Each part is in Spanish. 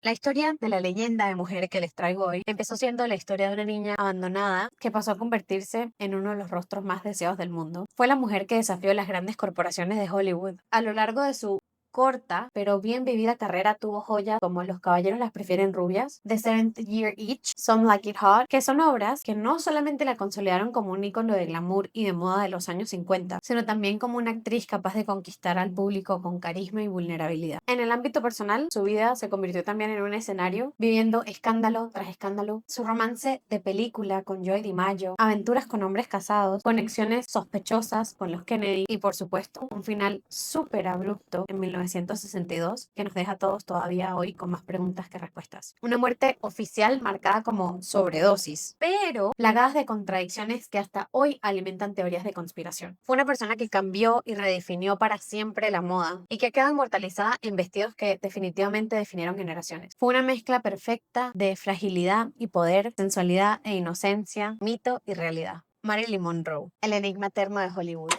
La historia de la leyenda de mujer que les traigo hoy empezó siendo la historia de una niña abandonada que pasó a convertirse en uno de los rostros más deseados del mundo. Fue la mujer que desafió las grandes corporaciones de Hollywood. A lo largo de su corta pero bien vivida carrera tuvo joyas como Los caballeros las prefieren rubias, The Seventh Year Itch, Some Like It Hot, que son obras que no solamente la consolidaron como un ícono de glamour y de moda de los años 50, sino también como una actriz capaz de conquistar al público con carisma y vulnerabilidad. En el ámbito personal, su vida se convirtió también en un escenario, viviendo escándalo tras escándalo. Su romance de película con Joey DiMaggio, aventuras con hombres casados, conexiones sospechosas con los Kennedy y, por supuesto, un final súper abrupto en 1962 que nos deja a todos todavía hoy con más preguntas que respuestas. Una muerte oficial marcada como sobredosis, pero plagadas de contradicciones que hasta hoy alimentan teorías de conspiración. Fue una persona que cambió y redefinió para siempre la moda y que queda inmortalizada en vestidos que definitivamente definieron generaciones. Fue una mezcla perfecta de fragilidad y poder, sensualidad e inocencia, mito y realidad. Marilyn Monroe, el enigma eterno de Hollywood.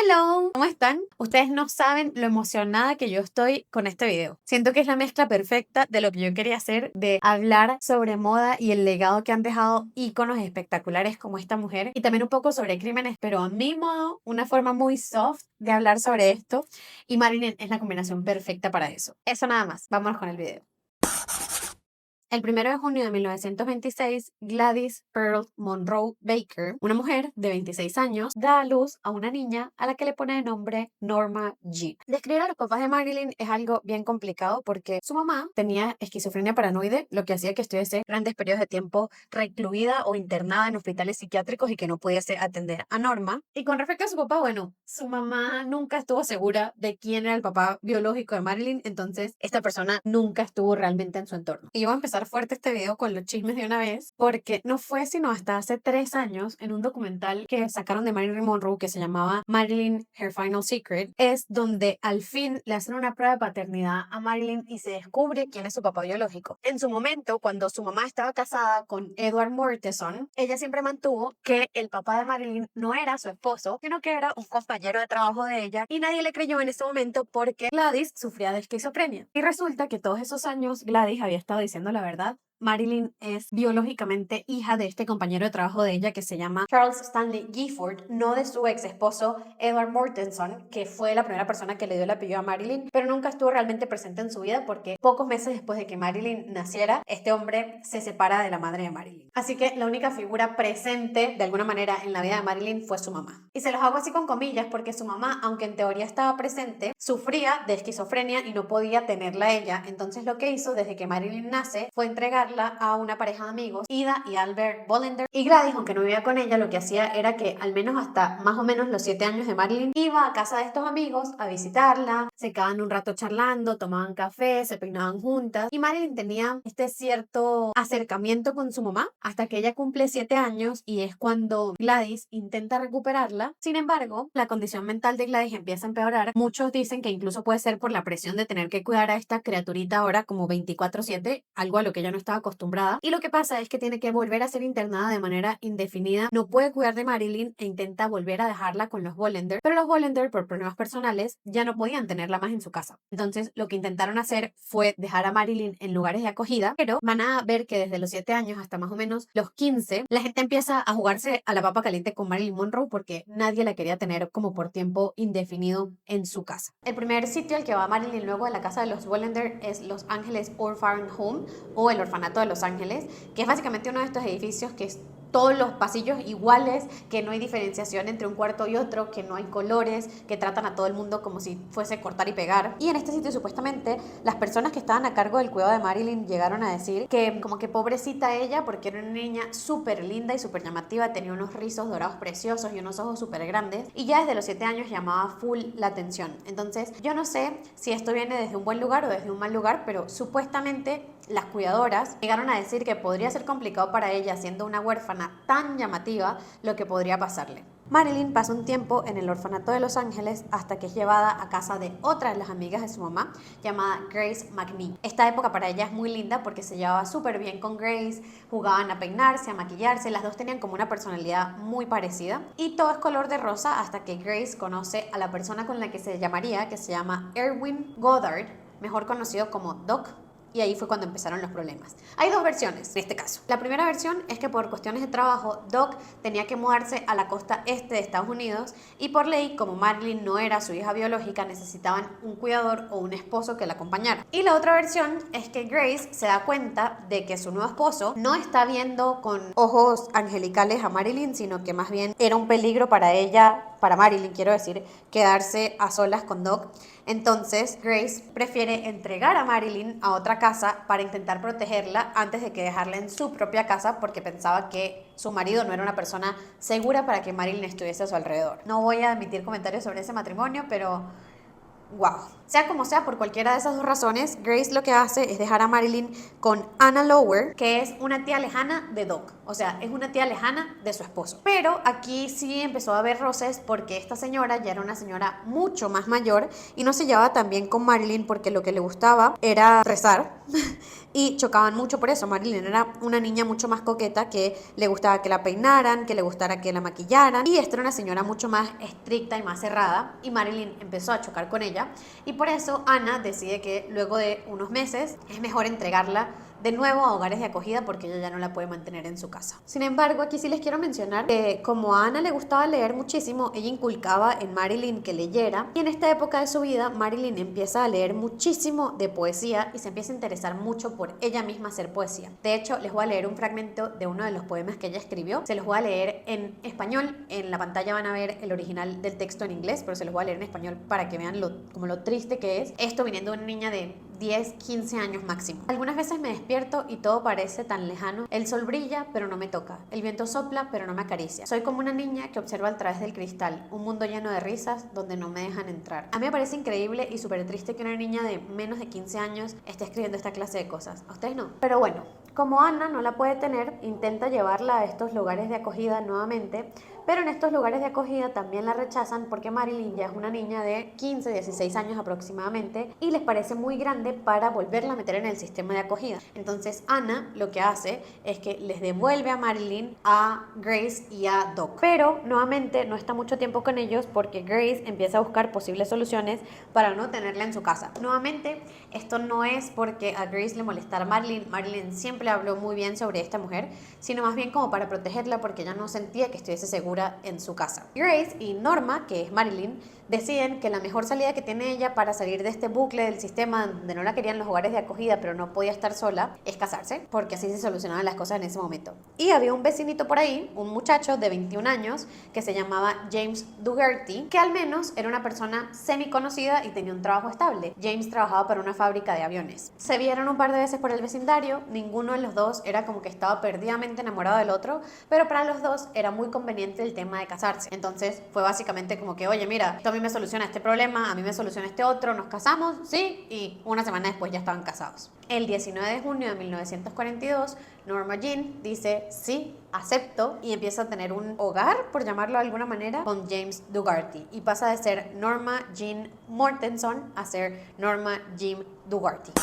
Hello, ¿cómo están? Ustedes no saben lo emocionada que yo estoy con este video. Siento que es la mezcla perfecta de lo que yo quería hacer, de hablar sobre moda y el legado que han dejado íconos espectaculares como esta mujer, y también un poco sobre crímenes, pero a mi modo, una forma muy soft de hablar sobre esto, y Marilyn es la combinación perfecta para eso. Eso nada más, vámonos con el video. El 1 de junio de 1926, Gladys Pearl Monroe Baker, una mujer de 26 años, da a luz a una niña a la que le pone de nombre Norma Jean. Describir a los papás de Marilyn es algo bien complicado porque su mamá tenía esquizofrenia paranoide, lo que hacía que estuviese grandes periodos de tiempo recluida o internada en hospitales psiquiátricos y que no pudiese atender a Norma. Y con respecto a su papá, bueno, su mamá nunca estuvo segura de quién era el papá biológico de Marilyn, entonces esta persona nunca estuvo realmente en su entorno. Y yo voy a empezar fuerte este video con los chismes de una vez, porque no fue sino hasta hace 3 años en un documental que sacaron de Marilyn Monroe que se llamaba Marilyn Her Final Secret, es donde al fin le hacen una prueba de paternidad a Marilyn y se descubre quién es su papá biológico. En su momento, cuando su mamá estaba casada con Edward Mortenson, ella siempre mantuvo que el papá de Marilyn no era su esposo, sino que era un compañero de trabajo de ella, y nadie le creyó en ese momento porque Gladys sufría de esquizofrenia. Y resulta que todos esos años Gladys había estado diciendo la verdad. Marilyn es biológicamente hija de este compañero de trabajo de ella que se llama Charles Stanley Gifford, no de su ex esposo Edward Mortenson, que fue la primera persona que le dio el apellido a Marilyn, pero nunca estuvo realmente presente en su vida porque pocos meses después de que Marilyn naciera, este hombre se separa de la madre de Marilyn. Así que la única figura presente de alguna manera en la vida de Marilyn fue su mamá. Y se los hago así con comillas porque su mamá, aunque en teoría estaba presente, sufría de esquizofrenia y no podía tenerla ella. Entonces lo que hizo desde que Marilyn nace fue entregarla a una pareja de amigos, Ida y Albert Bollender. Y Gladys, aunque no vivía con ella, lo que hacía era que al menos hasta más o menos los 7 años de Marilyn iba a casa de estos amigos a visitarla, se quedaban un rato charlando, tomaban café, se peinaban juntas, y Marilyn tenía este cierto acercamiento con su mamá hasta que ella cumple 7 años y es cuando Gladys intenta recuperarla. Sin embargo, la condición mental de Gladys empieza a empeorar. Muchos dicen que incluso puede ser por la presión de tener que cuidar a esta criaturita ahora como 24/7, algo a lo que ella no estaba acostumbrada. Y lo que pasa es que tiene que volver a ser internada de manera indefinida. No puede cuidar de Marilyn e intenta volver a dejarla con los Bollender, pero los Bollender, por problemas personales, ya no podían tenerla más en su casa. Entonces, lo que intentaron hacer fue dejar a Marilyn en lugares de acogida, pero van a ver que desde los 7 años hasta más o menos los 15, la gente empieza a jugarse a la papa caliente con Marilyn Monroe porque nadie la quería tener como por tiempo indefinido en su casa. El primer sitio al que va Marilyn luego de la casa de los Bollender es Los Ángeles Orphan Home o el orfanato de Los Ángeles, que es básicamente uno de estos edificios que es todos los pasillos iguales, que no hay diferenciación entre un cuarto y otro, que no hay colores, que tratan a todo el mundo como si fuese cortar y pegar. Y en este sitio supuestamente las personas que estaban a cargo del cuidado de Marilyn llegaron a decir que como que pobrecita ella porque era una niña súper linda y súper llamativa, tenía unos rizos dorados preciosos y unos ojos súper grandes, y ya desde los 7 años llamaba full la atención. Entonces yo no sé si esto viene desde un buen lugar o desde un mal lugar, pero supuestamente las cuidadoras llegaron a decir que podría ser complicado para ella, siendo una huérfana tan llamativa, lo que podría pasarle. Marilyn pasa un tiempo en el orfanato de Los Ángeles hasta que es llevada a casa de otra de las amigas de su mamá, llamada Grace McNee. Esta época para ella es muy linda porque se llevaba súper bien con Grace, jugaban a peinarse, a maquillarse, las dos tenían como una personalidad muy parecida y todo es color de rosa hasta que Grace conoce a la persona con la que se llamaría, que se llama Erwin Goddard, mejor conocido como Doc. Y ahí fue cuando empezaron los problemas. Hay dos versiones en este caso. La primera versión es que por cuestiones de trabajo, Doc tenía que mudarse a la costa este de Estados Unidos y por ley, como Marilyn no era su hija biológica, necesitaban un cuidador o un esposo que la acompañara. Y la otra versión es que Grace se da cuenta de que su nuevo esposo no está viendo con ojos angelicales a Marilyn, sino que más bien era un peligro para ella, para Marilyn quiero decir, quedarse a solas con Doc. Entonces Grace prefiere entregar a Marilyn a otra casa para intentar protegerla antes de que dejarla en su propia casa porque pensaba que su marido no era una persona segura para que Marilyn estuviese a su alrededor. No voy a emitir comentarios sobre ese matrimonio, pero wow. Sea como sea, por cualquiera de esas dos razones, Grace lo que hace es dejar a Marilyn con Anna Lower, que es una tía lejana de Doc. O sea, es una tía lejana de su esposo. Pero aquí sí empezó a haber roces porque esta señora ya era una señora mucho más mayor y no se llevaba tan bien con Marilyn porque lo que le gustaba era rezar. Y chocaban mucho por eso. Marilyn era una niña mucho más coqueta que le gustaba que la peinaran, que le gustara que la maquillaran. Y esta era una señora mucho más estricta y más cerrada. Y Marilyn empezó a chocar con ella. Y por eso Anna decide que luego de unos meses es mejor entregarla de nuevo a hogares de acogida porque ella ya no la puede mantener en su casa. Sin embargo, aquí sí les quiero mencionar que como a Anna le gustaba leer muchísimo, ella inculcaba en Marilyn que leyera y en esta época de su vida Marilyn empieza a leer muchísimo de poesía y se empieza a interesar mucho por ella misma hacer poesía. De hecho, les voy a leer un fragmento de uno de los poemas que ella escribió. Se los voy a leer en español. En la pantalla van a ver el original del texto en inglés, pero se los voy a leer en español para que vean como lo triste que es. Esto viniendo de una niña de 10, 15 años máximo. Algunas veces me despierto y todo parece tan lejano. El sol brilla, pero no me toca. El viento sopla, pero no me acaricia. Soy como una niña que observa a través del cristal, un mundo lleno de risas donde no me dejan entrar. A mí me parece increíble y súper triste que una niña de menos de 15 años esté escribiendo esta clase de cosas. ¿A ustedes no? Pero bueno, como Anna no la puede tener, intenta llevarla a estos lugares de acogida nuevamente, pero en estos lugares de acogida también la rechazan porque Marilyn ya es una niña de 15, 16 años aproximadamente y les parece muy grande para volverla a meter en el sistema de acogida. Entonces Anna lo que hace es que les devuelve a Marilyn, a Grace y a Doc. Pero nuevamente no está mucho tiempo con ellos porque Grace empieza a buscar posibles soluciones para no tenerla en su casa. Nuevamente, esto no es porque a Grace le molestara a Marilyn. Marilyn siempre habló muy bien sobre esta mujer, sino más bien como para protegerla porque ella no sentía que estuviese segura en su casa. Grace y Norma, que es Marilyn, deciden que la mejor salida que tiene ella para salir de este bucle del sistema donde no la querían los hogares de acogida pero no podía estar sola es casarse, porque así se solucionaban las cosas en ese momento. Y había un vecinito por ahí, un muchacho de 21 años que se llamaba James Dougherty, que al menos era una persona semi conocida y tenía un trabajo estable. James trabajaba para una fábrica de aviones. Se vieron un par de veces por el vecindario, ninguno de los dos era como que estaba perdidamente enamorado del otro, pero para los dos era muy conveniente el tema de casarse. Entonces fue básicamente como que, oye, mira, esto a mí me soluciona este problema, a mí me soluciona este otro, nos casamos, sí, y una semana después ya estaban casados. El 19 de junio de 1942, Norma Jean dice, sí, acepto, y empieza a tener un hogar, por llamarlo de alguna manera, con James Dougherty, y pasa de ser Norma Jean Mortenson a ser Norma Jean Dougherty.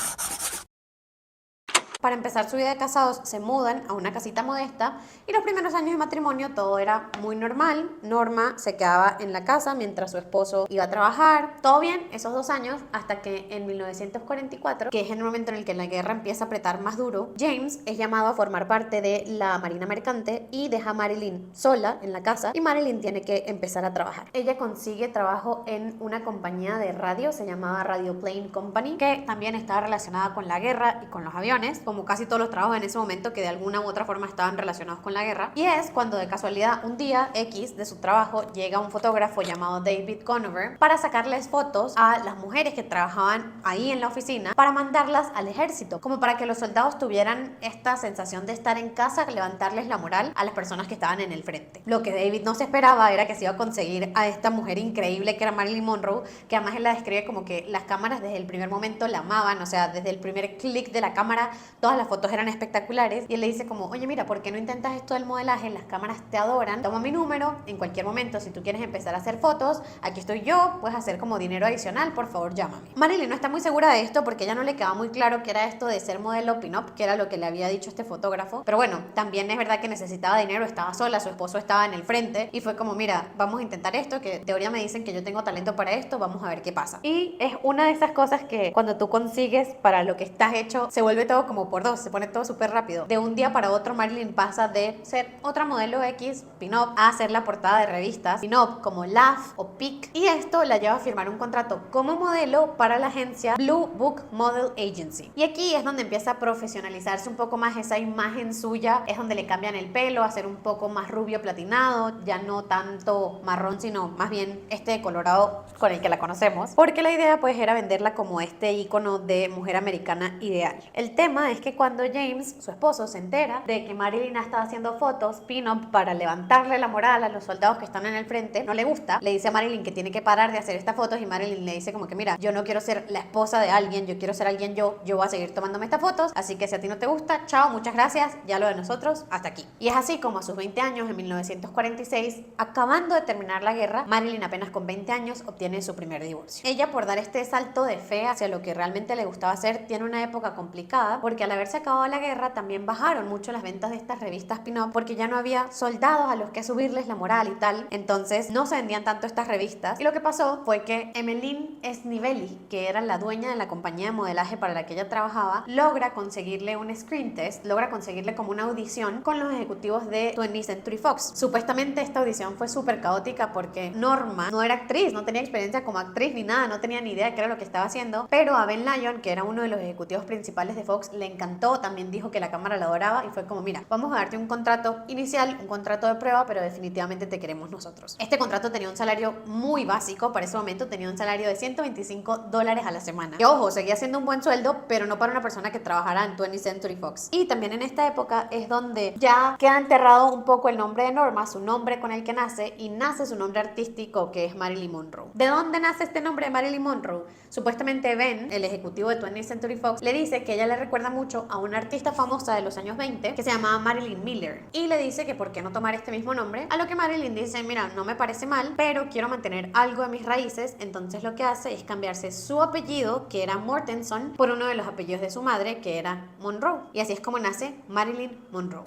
Para empezar su vida de casados se mudan a una casita modesta y los primeros años de matrimonio todo era muy normal. Norma se quedaba en la casa mientras su esposo iba a trabajar. Todo bien esos 2 años hasta que en 1944, que es el momento en el que la guerra empieza a apretar más duro, James es llamado a formar parte de la Marina Mercante y deja a Marilyn sola en la casa y Marilyn tiene que empezar a trabajar. Ella consigue trabajo en una compañía de radio, se llamaba Radio Plane Company, que también estaba relacionada con la guerra y con los aviones, como casi todos los trabajos en ese momento que de alguna u otra forma estaban relacionados con la guerra. Y es cuando de casualidad un día X de su trabajo llega un fotógrafo llamado David Conover para sacarles fotos a las mujeres que trabajaban ahí en la oficina para mandarlas al ejército, como para que los soldados tuvieran esta sensación de estar en casa, levantarles la moral a las personas que estaban en el frente. Lo que David no se esperaba era que se iba a conseguir a esta mujer increíble que era Marilyn Monroe, que además él la describe como que las cámaras desde el primer momento la amaban, o sea, desde el primer clic de la cámara todas las fotos eran espectaculares y él le dice como, oye mira, ¿por qué no intentas esto del modelaje? Las cámaras te adoran, toma mi número, en cualquier momento si tú quieres empezar a hacer fotos, aquí estoy yo, puedes hacer como dinero adicional, por favor llámame. Marilyn no está muy segura de esto porque ella no le quedaba muy claro qué era esto de ser modelo pin-up, que era lo que le había dicho este fotógrafo, pero bueno, también es verdad que necesitaba dinero, estaba sola, su esposo estaba en el frente y fue como, mira, vamos a intentar esto, que en teoría me dicen que yo tengo talento para esto, vamos a ver qué pasa. Y es una de esas cosas que cuando tú consigues para lo que estás hecho, se vuelve todo como por dos, se pone todo súper rápido. De un día para otro, Marilyn pasa de ser otra modelo X, pin-up, a ser la portada de revistas pin-up como Laugh o Pic, y esto la lleva a firmar un contrato como modelo para la agencia Blue Book Model Agency. Y aquí es donde empieza a profesionalizarse un poco más esa imagen suya, es donde le cambian el pelo, a ser un poco más rubio platinado, ya no tanto marrón, sino más bien este colorado con el que la conocemos, porque la idea pues era venderla como este icono de mujer americana ideal. El tema es que cuando James, su esposo, se entera de que Marilyn estaba haciendo fotos pin-up para levantarle la moral a los soldados que están en el frente, no le gusta, le dice a Marilyn que tiene que parar de hacer estas fotos y Marilyn le dice como que mira, yo no quiero ser la esposa de alguien, yo quiero ser alguien yo voy a seguir tomándome estas fotos, así que si a ti no te gusta, chao, muchas gracias, ya lo de nosotros, hasta aquí. Y es así como a sus 20 años, en 1946, acabando de terminar la guerra, Marilyn apenas con 20 años obtiene su primer divorcio. Ella, por dar este salto de fe hacia lo que realmente le gustaba hacer, tiene una época complicada porque al haberse acabado la guerra también bajaron mucho las ventas de estas revistas pin-up porque ya no había soldados a los que subirles la moral y tal, entonces no se vendían tanto estas revistas y lo que pasó fue que Emmeline Esnivelli, que era la dueña de la compañía de modelaje para la que ella trabajaba, logra conseguirle un screen test, logra conseguirle como una audición con los ejecutivos de 20th Century Fox. Supuestamente esta audición fue súper caótica porque Norma no era actriz, no tenía experiencia como actriz ni nada, no tenía ni idea de qué era lo que estaba haciendo, pero a Ben Lyon, que era uno de los ejecutivos principales de Fox, le encantó, también dijo que la cámara la adoraba y fue como, mira, vamos a darte un contrato inicial, un contrato de prueba, pero definitivamente te queremos nosotros. Este contrato tenía un salario muy básico, para ese momento tenía un salario de $125 a la semana. Que ojo, seguía siendo un buen sueldo, pero no para una persona que trabajara en 20th Century Fox. Y también en esta época es donde ya queda enterrado un poco el nombre de Norma, su nombre con el que nace, y nace su nombre artístico, que es Marilyn Monroe. ¿De dónde nace este nombre de Marilyn Monroe? Supuestamente Ben, el ejecutivo de 20th Century Fox, le dice que ella le recuerda mucho a una artista famosa de los años 20 que se llamaba Marilyn Miller, y le dice que por qué no tomar este mismo nombre, a lo que Marilyn dice, mira, no me parece mal, pero quiero mantener algo de mis raíces, entonces lo que hace es cambiarse su apellido, que era Mortenson, por uno de los apellidos de su madre, que era Monroe, y así es como nace Marilyn Monroe.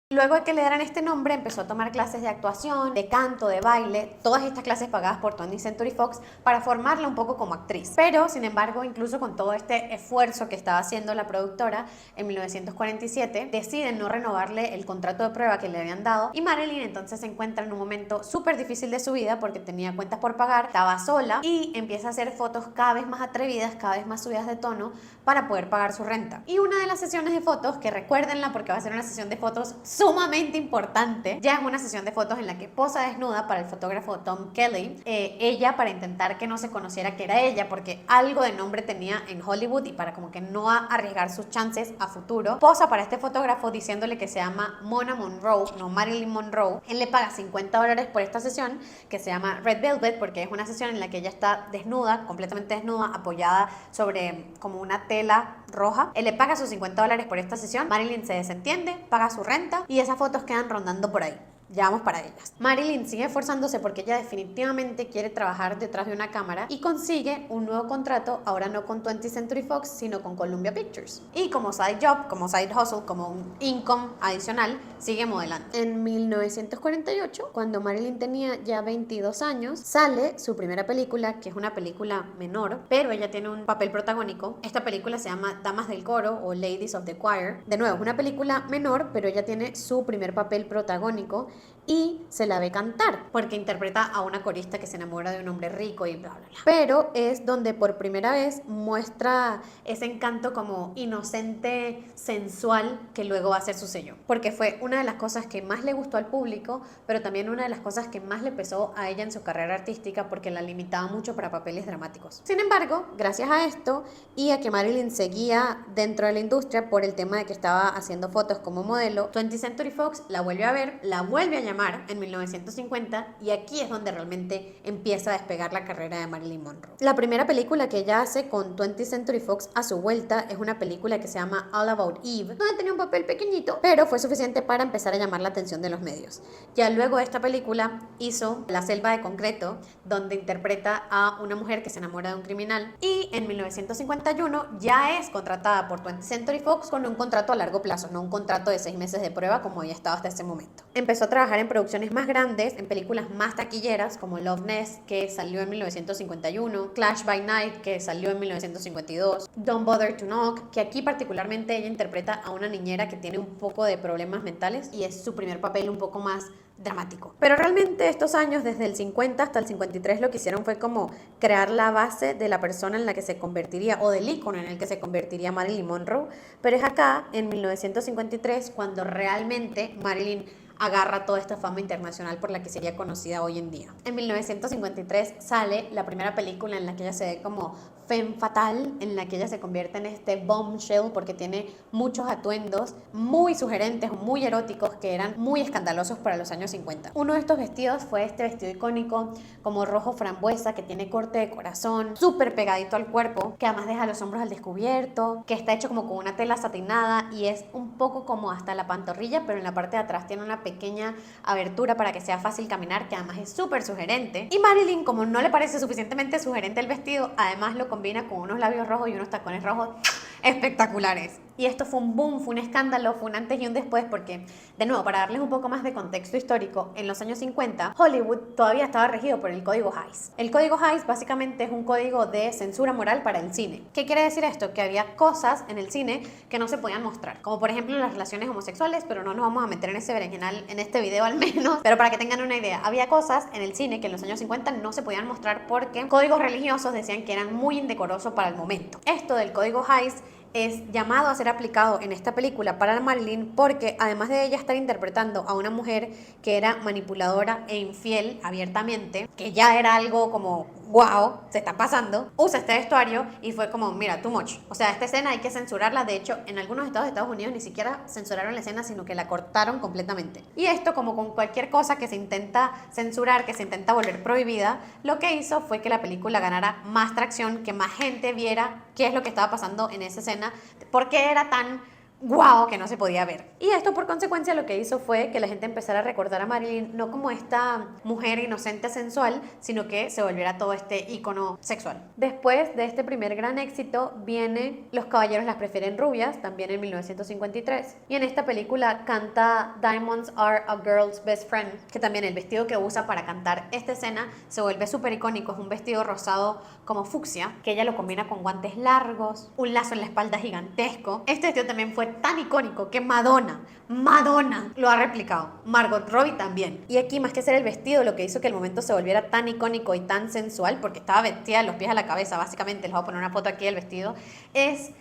Luego de que le dieran este nombre, empezó a tomar clases de actuación, de canto, de baile, todas estas clases pagadas por 20th Century Fox para formarla un poco como actriz. Pero, sin embargo, incluso con todo este esfuerzo que estaba haciendo la productora, en 1947 deciden no renovarle el contrato de prueba que le habían dado y Marilyn entonces se encuentra en un momento súper difícil de su vida porque tenía cuentas por pagar, estaba sola y empieza a hacer fotos cada vez más atrevidas, cada vez más subidas de tono para poder pagar su renta. Y una de las sesiones de fotos, que recuérdenla porque va a ser una sesión de fotos sumamente importante, ya es una sesión de fotos en la que posa desnuda para el fotógrafo Tom Kelly, ella para intentar que no se conociera que era ella porque algo de nombre tenía en Hollywood y para como que no arriesgar sus chances a futuro, posa para este fotógrafo diciéndole que se llama Mona Monroe, no Marilyn Monroe. Él le paga $50 por esta sesión que se llama Red Velvet porque es una sesión en la que ella está desnuda, completamente desnuda, apoyada sobre como una tela roja. Él le paga sus $50 por esta sesión, Marilyn se desentiende, paga su renta y esas fotos quedan rondando por ahí. Ya vamos para ellas. Marilyn sigue esforzándose porque ella definitivamente quiere trabajar detrás de una cámara y consigue un nuevo contrato, ahora no con 20th Century Fox, sino con Columbia Pictures. Y como side job, como side hustle, como un income adicional, sigue modelando. En 1948, cuando Marilyn tenía ya 22 años, sale su primera película, que es una película menor, pero ella tiene un papel protagónico. Esta película se llama Damas del Coro o Ladies of the Choir. De nuevo, es una película menor, pero ella tiene su primer papel protagónico y se la ve cantar porque interpreta a una corista que se enamora de un hombre rico y bla bla bla. Pero es donde por primera vez muestra ese encanto como inocente, sensual, que luego va a ser su sello, porque fue una de las cosas que más le gustó al público, pero también una de las cosas que más le pesó a ella en su carrera artística porque la limitaba mucho para papeles dramáticos. Sin embargo, gracias a esto y a que Marilyn seguía dentro de la industria por el tema de que estaba haciendo fotos como modelo, 20th Century Fox la vuelve a ver, la vuelve vuelve a llamar en 1950 y aquí es donde realmente empieza a despegar la carrera de Marilyn Monroe. La primera película que ella hace con 20th Century Fox a su vuelta es una película que se llama All About Eve, donde tenía un papel pequeñito, pero fue suficiente para empezar a llamar la atención de los medios. Ya luego de esta película hizo La Selva de Concreto, donde interpreta a una mujer que se enamora de un criminal, y en 1951 ya es contratada por 20th Century Fox con un contrato a largo plazo, no un contrato de 6 meses de prueba como había estado hasta ese momento. Empezó a trabajar en producciones más grandes, en películas más taquilleras como Love Nest, que salió en 1951, Clash by Night, que salió en 1952, Don't Bother to Knock, que aquí particularmente ella interpreta a una niñera que tiene un poco de problemas mentales y es su primer papel un poco más dramático. Pero realmente estos años, desde el 50 hasta el 53, lo que hicieron fue como crear la base de la persona en la que se convertiría, o del ícono en el que se convertiría Marilyn Monroe. Pero es acá, en 1953, cuando realmente Marilyn agarra toda esta fama internacional por la que sería conocida hoy en día. En 1953 sale la primera película en la que ella se ve como femme fatale, en la que ella se convierte en este bombshell porque tiene muchos atuendos muy sugerentes, muy eróticos, que eran muy escandalosos para los años 50. Uno de estos vestidos fue este vestido icónico como rojo frambuesa, que tiene corte de corazón, súper pegadito al cuerpo, que además deja los hombros al descubierto, que está hecho como con una tela satinada y es un poco como hasta la pantorrilla, pero en la parte de atrás tiene una pequeña abertura para que sea fácil caminar, que además es súper sugerente. Y Marilyn, como no le parece suficientemente sugerente el vestido, además lo combina con unos labios rojos y unos tacones rojos espectaculares. Y esto fue un boom, fue un escándalo, fue un antes y un después, porque, de nuevo, para darles un poco más de contexto histórico, en los años 50, Hollywood todavía estaba regido por el Código Hays. El Código Hays básicamente es un código de censura moral para el cine. ¿Qué quiere decir esto? Que había cosas en el cine que no se podían mostrar, como por ejemplo las relaciones homosexuales, pero no nos vamos a meter en ese berenjenal en este video al menos, pero para que tengan una idea, había cosas en el cine que en los años 50 no se podían mostrar porque códigos religiosos decían que eran muy indecorosos para el momento. Esto del Código Hays es llamado a ser aplicado en esta película para Marilyn porque además de ella estar interpretando a una mujer que era manipuladora e infiel abiertamente, que ya era algo como wow, se está pasando, usa este vestuario y fue como, mira, too much. O sea, esta escena hay que censurarla. De hecho, en algunos estados de Estados Unidos ni siquiera censuraron la escena, sino que la cortaron completamente. Y esto, como con cualquier cosa que se intenta censurar, que se intenta volver prohibida, lo que hizo fue que la película ganara más tracción, que más gente viera qué es lo que estaba pasando en esa escena, por qué era tan guau, que no se podía ver. Y esto por consecuencia lo que hizo fue que la gente empezara a recordar a Marilyn no como esta mujer inocente sensual, sino que se volviera todo este ícono sexual. Después de este primer gran éxito viene Los caballeros las prefieren rubias, también en 1953. Y en esta película canta Diamonds are a girl's best friend, que también el vestido que usa para cantar esta escena se vuelve súper icónico. Es un vestido rosado como fucsia, que ella lo combina con guantes largos, un lazo en la espalda gigantesco. Este vestido también fue tan icónico que Madonna lo ha replicado, Margot Robbie también. Y aquí, más que ser el vestido, lo que hizo que el momento se volviera tan icónico y tan sensual, porque estaba vestida de los pies a la cabeza, básicamente, les voy a poner una foto aquí del vestido, es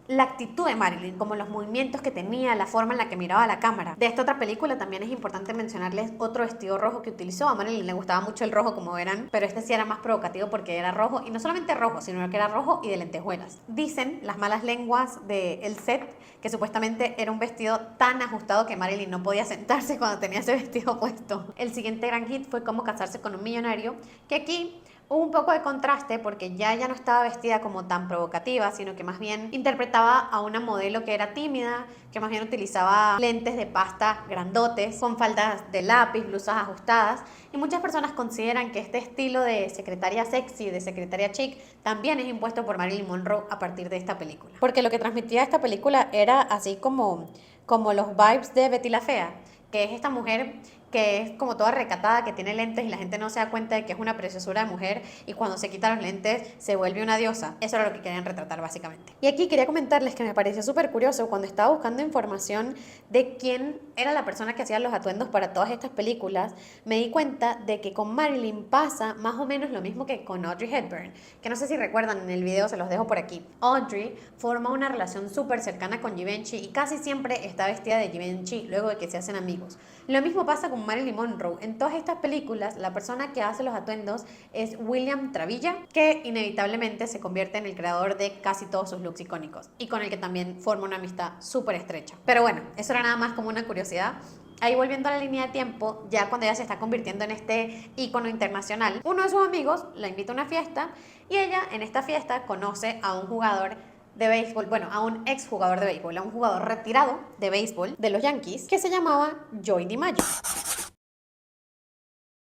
la actitud de Marilyn, como los movimientos que tenía, la forma en la que miraba a la cámara. De esta otra película también es importante mencionarles otro vestido rojo que utilizó. A Marilyn le gustaba mucho el rojo, como verán, pero este sí era más provocativo porque era rojo, y no solamente rojo, sino que era rojo y de lentejuelas. Dicen las malas lenguas del set que supuestamente era un vestido tan ajustado que Marilyn no podía sentarse cuando tenía ese vestido puesto. El siguiente gran hit fue Cómo casarse con un millonario, que aquí hubo un poco de contraste porque ya ella no estaba vestida como tan provocativa, sino que más bien interpretaba a una modelo que era tímida, que más bien utilizaba lentes de pasta grandotes, con faldas de lápiz, blusas ajustadas, y muchas personas consideran que este estilo de secretaria sexy, de secretaria chic, también es impuesto por Marilyn Monroe a partir de esta película. Porque lo que transmitía esta película era así como los vibes de Betty la Fea, que es esta mujer que es como toda recatada, que tiene lentes y la gente no se da cuenta de que es una preciosura de mujer, y cuando se quita los lentes se vuelve una diosa. Eso era lo que querían retratar básicamente. Y aquí quería comentarles que me pareció súper curioso cuando estaba buscando información de quién era la persona que hacía los atuendos para todas estas películas. Me di cuenta de que con Marilyn pasa más o menos lo mismo que con Audrey Hepburn, que no sé si recuerdan, en el video se los dejo por aquí. Audrey forma una relación súper cercana con Givenchy y casi siempre está vestida de Givenchy luego de que se hacen amigos. Lo mismo pasa con Marilyn Monroe. En todas estas películas, la persona que hace los atuendos es William Travilla, que inevitablemente se convierte en el creador de casi todos sus looks icónicos y con el que también forma una amistad súper estrecha. Pero bueno, eso era nada más como una curiosidad. Ahí volviendo a la línea de tiempo, ya cuando ella se está convirtiendo en este ícono internacional, uno de sus amigos la invita a una fiesta y ella en esta fiesta conoce a un jugador de béisbol, bueno, a un ex jugador de béisbol, a un jugador retirado de béisbol de los Yankees que se llamaba Joey DiMaggio.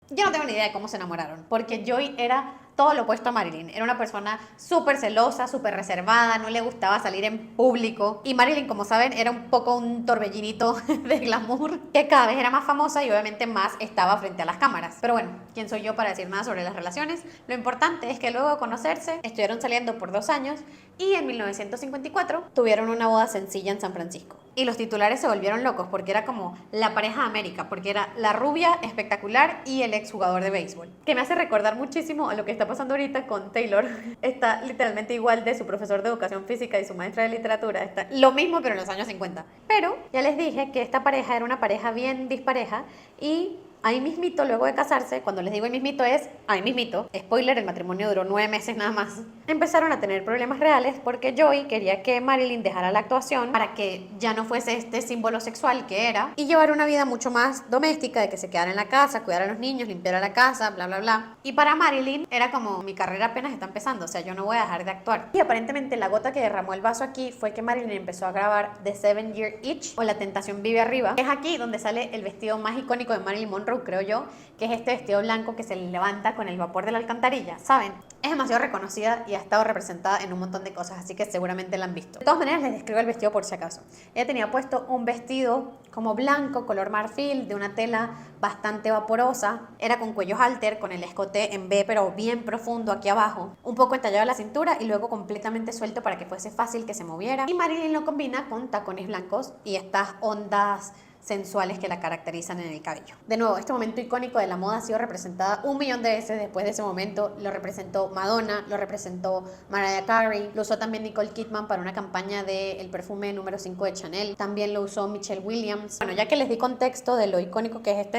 Yo no tengo ni idea de cómo se enamoraron, porque Joy era todo lo opuesto a Marilyn. Era una persona súper celosa, súper reservada, no le gustaba salir en público. Y Marilyn, como saben, era un poco un torbellinito de glamour, que cada vez era más famosa y obviamente más estaba frente a las cámaras. Pero bueno, ¿quién soy yo para decir nada sobre las relaciones? Lo importante es que luego de conocerse, estuvieron saliendo por 2 años y en 1954 tuvieron una boda sencilla en San Francisco. Y los titulares se volvieron locos porque era como la pareja de América, porque era la rubia espectacular y el exjugador de béisbol. Que me hace recordar muchísimo a lo que está pasando ahorita con Taylor. Está literalmente igual de su profesor de educación física y su maestra de literatura. Está lo mismo pero en los años 50. Pero ya les dije que esta pareja era una pareja bien dispareja y ahí mismito, luego de casarse, cuando les digo ahí mismito es ahí mismito, spoiler, el matrimonio duró 9 meses nada más, empezaron a tener problemas reales porque Joey quería que Marilyn dejara la actuación para que ya no fuese este símbolo sexual que era y llevar una vida mucho más doméstica, de que se quedara en la casa, cuidara a los niños, limpiara la casa, bla, bla, bla. Y para Marilyn era como, mi carrera apenas está empezando, o sea, yo no voy a dejar de actuar. Y aparentemente la gota que derramó el vaso aquí fue que Marilyn empezó a grabar The 7-Year Itch o La Tentación Vive Arriba. Es aquí donde sale el vestido más icónico de Marilyn Monroe, creo yo, que es este vestido blanco que se levanta con el vapor de la alcantarilla, ¿saben? Es demasiado reconocida y ha estado representada en un montón de cosas, así que seguramente la han visto. De todas maneras, les describo el vestido por si acaso. Ella tenía puesto un vestido como blanco, color marfil, de una tela bastante vaporosa. Era con cuello halter, con el escote en V, pero bien profundo aquí abajo. Un poco entallado a la cintura y luego completamente suelto para que fuese fácil que se moviera. Y Marilyn lo combina con tacones blancos y estas ondas sensuales que la caracterizan en el cabello. De nuevo, este momento icónico de la moda ha sido representada 1.000.000 de veces. Después de ese momento lo representó Madonna, lo representó Mariah Carey, lo usó también Nicole Kidman para una campaña del perfume número 5 de Chanel, también lo usó Michelle Williams. Bueno, ya que les di contexto de lo icónico que es esta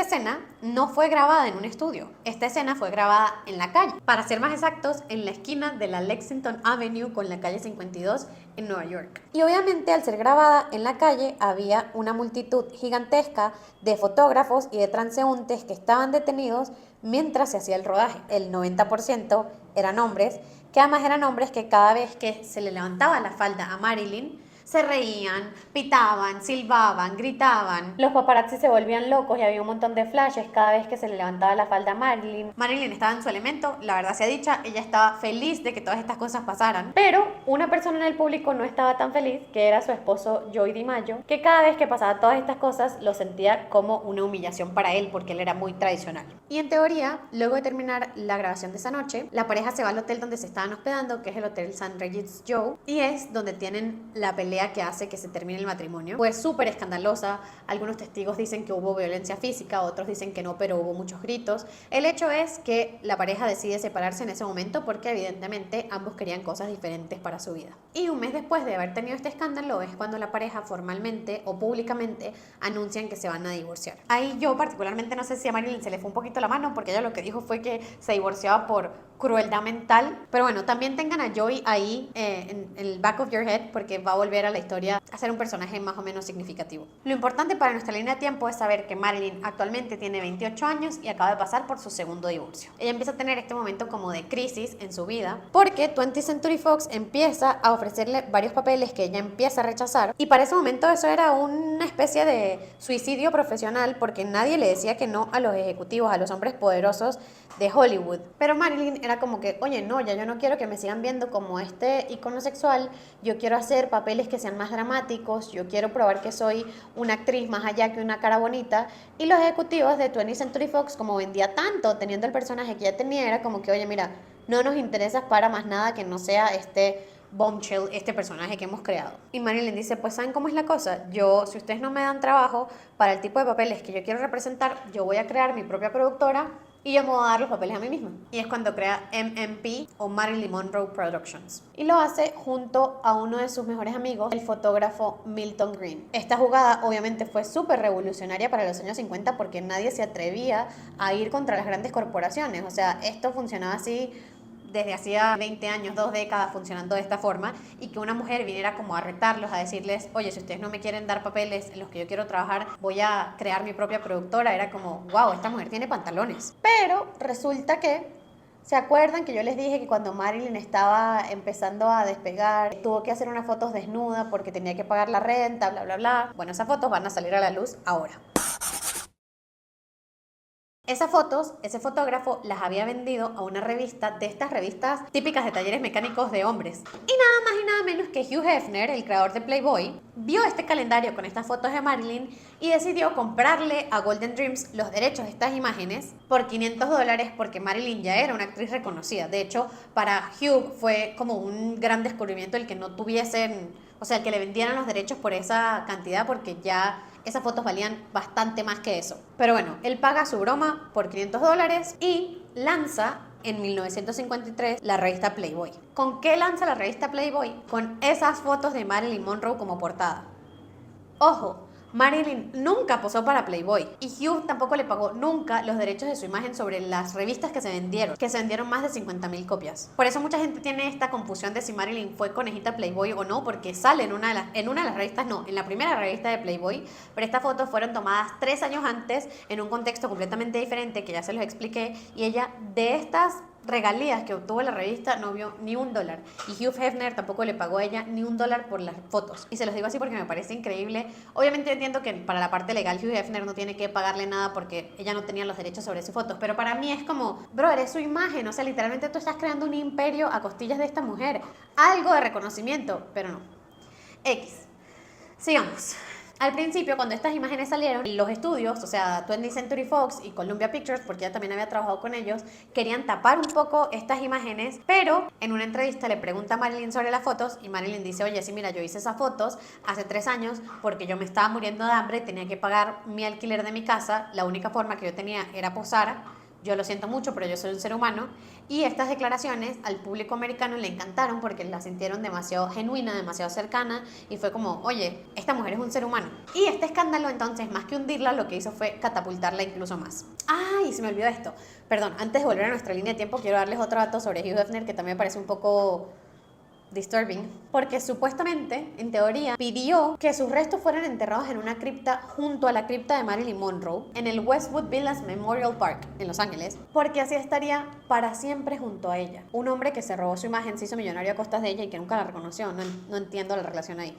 escena no fue grabada en un estudio. Esta escena fue grabada en la calle. Para ser más exactos, en la esquina de la Lexington Avenue con la calle 52 en Nueva York. Y obviamente al ser grabada en la calle había una multitud gigantesca de fotógrafos y de transeúntes que estaban detenidos mientras se hacía el rodaje. El 90% eran hombres, que además eran hombres que cada vez que se le levantaba la falda a Marilyn, se reían, pitaban, silbaban, gritaban. Los paparazzi se volvían locos y había un montón de flashes cada vez que se le levantaba la falda a Marilyn. Marilyn estaba en su elemento, la verdad sea dicha, ella estaba feliz de que todas estas cosas pasaran. Pero una persona en el público no estaba tan feliz, que era su esposo Joey DiMaggio, que cada vez que pasaba todas estas cosas lo sentía como una humillación para él porque él era muy tradicional. Y en teoría, luego de terminar la grabación de esa noche, la pareja se va al hotel donde se estaban hospedando, que es el Hotel St. Regis Joe, y es donde tienen la pelea que hace que se termine el matrimonio. Fue súper escandalosa. Algunos testigos dicen que hubo violencia física, otros dicen que no, pero hubo muchos gritos. El hecho es que la pareja decide separarse en ese momento porque evidentemente ambos querían cosas diferentes para su vida. Y un mes después de haber tenido este escándalo es cuando la pareja formalmente o públicamente anuncian que se van a divorciar. Ahí yo particularmente no sé si a Marilyn se le fue un poquito la mano porque ella lo que dijo fue que se divorciaba por crueldad mental. Pero bueno, también tengan a Joey ahí en el back of your head porque va a volver a la historia a ser un personaje más o menos significativo. Lo importante para nuestra línea de tiempo es saber que Marilyn actualmente tiene 28 años y acaba de pasar por su segundo divorcio. Ella empieza a tener este momento como de crisis en su vida porque 20th Century Fox empieza a ofrecerle varios papeles que ella empieza a rechazar y para ese momento eso era una especie de suicidio profesional porque nadie le decía que no a los ejecutivos, a los hombres poderosos de Hollywood. Pero Marilyn era como que, oye, no, ya yo no quiero que me sigan viendo como este icono sexual, yo quiero hacer papeles que sean más dramáticos, yo quiero probar que soy una actriz más allá que una cara bonita. Y los ejecutivos de 20th Century Fox, como vendía tanto teniendo el personaje que ya tenía, era como que, oye, mira, no nos interesa para más nada que no sea este bombshell, este personaje que hemos creado. Y Marilyn dice, pues ¿saben cómo es la cosa? Yo, si ustedes no me dan trabajo para el tipo de papeles que yo quiero representar, yo voy a crear mi propia productora y yo me voy a dar los papeles a mí misma. Y es cuando crea MMP o Marilyn Monroe Productions. Y lo hace junto a uno de sus mejores amigos, el fotógrafo Milton Green. Esta jugada obviamente fue súper revolucionaria para los años 50 porque nadie se atrevía a ir contra las grandes corporaciones. O sea, esto funcionaba así desde hacía 20 años, 2 décadas funcionando de esta forma, y que una mujer viniera como a retarlos, a decirles, oye, si ustedes no me quieren dar papeles en los que yo quiero trabajar, voy a crear mi propia productora. Era como, wow, esta mujer tiene pantalones. Pero resulta que ¿se acuerdan que yo les dije que cuando Marilyn estaba empezando a despegar, tuvo que hacer unas fotos desnuda porque tenía que pagar la renta, bla, bla, bla? Bueno, esas fotos van a salir a la luz ahora. Esas fotos, ese fotógrafo las había vendido a una revista de estas revistas típicas de talleres mecánicos de hombres. Y nada más y nada menos que Hugh Hefner, el creador de Playboy, vio este calendario con estas fotos de Marilyn y decidió comprarle a Golden Dreams los derechos de estas imágenes por $500 porque Marilyn ya era una actriz reconocida. De hecho, para Hugh fue como un gran descubrimiento el que no tuviesen, o sea, el que le vendieran los derechos por esa cantidad porque ya esas fotos valían bastante más que eso. Pero bueno, él paga su broma por $500 y lanza en 1953 la revista Playboy. ¿Con qué lanza la revista Playboy? Con esas fotos de Marilyn Monroe como portada. Ojo, Marilyn nunca posó para Playboy y Hugh tampoco le pagó nunca los derechos de su imagen sobre las revistas que se vendieron más de 50,000 copias. Por eso mucha gente tiene esta confusión de si Marilyn fue conejita Playboy o no, porque sale en una de las revistas, no, en la primera revista de Playboy, pero estas fotos fueron tomadas 3 años antes en un contexto completamente diferente que ya se los expliqué, y ella de estas regalías que obtuvo la revista no vio ni $1, y Hugh Hefner tampoco le pagó a ella ni $1 por las fotos. Y se los digo así porque me parece increíble. Obviamente entiendo que para la parte legal Hugh Hefner no tiene que pagarle nada porque ella no tenía los derechos sobre sus fotos, pero para mí es como, bro, es su imagen, o sea, literalmente tú estás creando un imperio a costillas de esta mujer. Algo de reconocimiento, pero no. X. Sigamos. Al principio, cuando estas imágenes salieron, los estudios, o sea, 20th Century Fox y Columbia Pictures, porque ella también había trabajado con ellos, querían tapar un poco estas imágenes, pero en una entrevista le pregunta a Marilyn sobre las fotos y Marilyn dice, oye, sí, mira, yo hice esas fotos hace 3 años porque yo me estaba muriendo de hambre, tenía que pagar mi alquiler de mi casa, la única forma que yo tenía era posar. Yo lo siento mucho, pero yo soy un ser humano. Y estas declaraciones al público americano le encantaron porque las sintieron demasiado genuina, demasiado cercana, y fue como, oye, esta mujer es un ser humano. Y este escándalo entonces, más que hundirla, lo que hizo fue catapultarla incluso más. ¡Ay! Se me olvidó esto. Perdón, antes de volver a nuestra línea de tiempo, quiero darles otro dato sobre Hugh Hefner que también me parece un poco disturbing, porque supuestamente, en teoría, pidió que sus restos fueran enterrados en una cripta junto a la cripta de Marilyn Monroe en el Westwood Villas Memorial Park en Los Ángeles, porque así estaría para siempre junto a ella. Un hombre que se robó su imagen, se hizo millonario a costas de ella y que nunca la reconoció. No entiendo la relación ahí.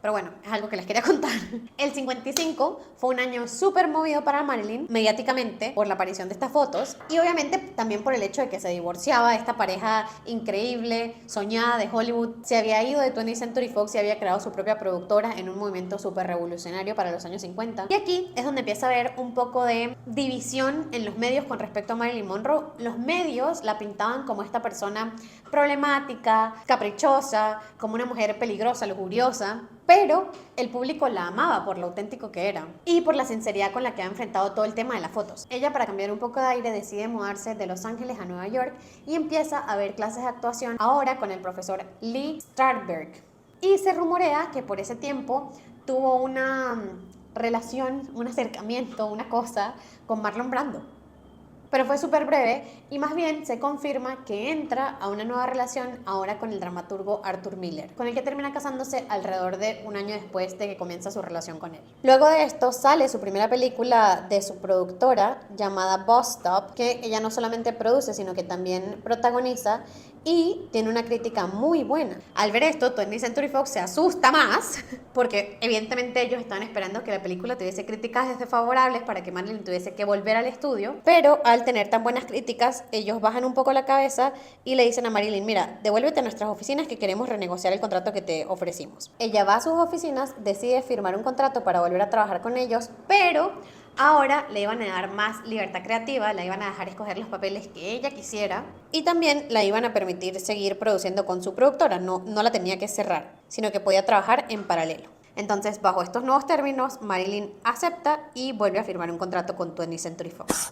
Pero bueno, es algo que les quería contar. El 55 fue un año súper movido para Marilyn, mediáticamente, por la aparición de estas fotos y obviamente también por el hecho de que se divorciaba. Esta pareja increíble, soñada de Hollywood, se había ido de 20th Century Fox y había creado su propia productora en un movimiento súper revolucionario para los años 50. Y aquí es donde empieza a haber un poco de división en los medios con respecto a Marilyn Monroe. Los medios la pintaban como esta persona problemática, caprichosa, como una mujer peligrosa, lujuriosa, pero el público la amaba por lo auténtico que era y por la sinceridad con la que ha enfrentado todo el tema de las fotos. Ella, para cambiar un poco de aire, decide mudarse de Los Ángeles a Nueva York y empieza a ver clases de actuación ahora con el profesor Lee Strasberg. Y se rumorea que por ese tiempo tuvo una relación, un acercamiento, una cosa con Marlon Brando. Pero fue súper breve y más bien se confirma que entra a una nueva relación ahora con el dramaturgo Arthur Miller, con el que termina casándose alrededor de un año después de que comienza su relación con él. Luego de esto sale su primera película de su productora llamada Bus Stop, que ella no solamente produce sino que también protagoniza y tiene una crítica muy buena. Al ver esto, 20th Century Fox se asusta más porque evidentemente ellos estaban esperando que la película tuviese críticas desfavorables para que Marilyn tuviese que volver al estudio, pero al tener tan buenas críticas, ellos bajan un poco la cabeza y le dicen a Marilyn, mira, devuélvete a nuestras oficinas que queremos renegociar el contrato que te ofrecimos. Ella va a sus oficinas, decide firmar un contrato para volver a trabajar con ellos, pero ahora le iban a dar más libertad creativa, la iban a dejar escoger los papeles que ella quisiera y también la iban a permitir seguir produciendo con su productora, no la tenía que cerrar, sino que podía trabajar en paralelo. Entonces, bajo estos nuevos términos, Marilyn acepta y vuelve a firmar un contrato con 20th Century Fox.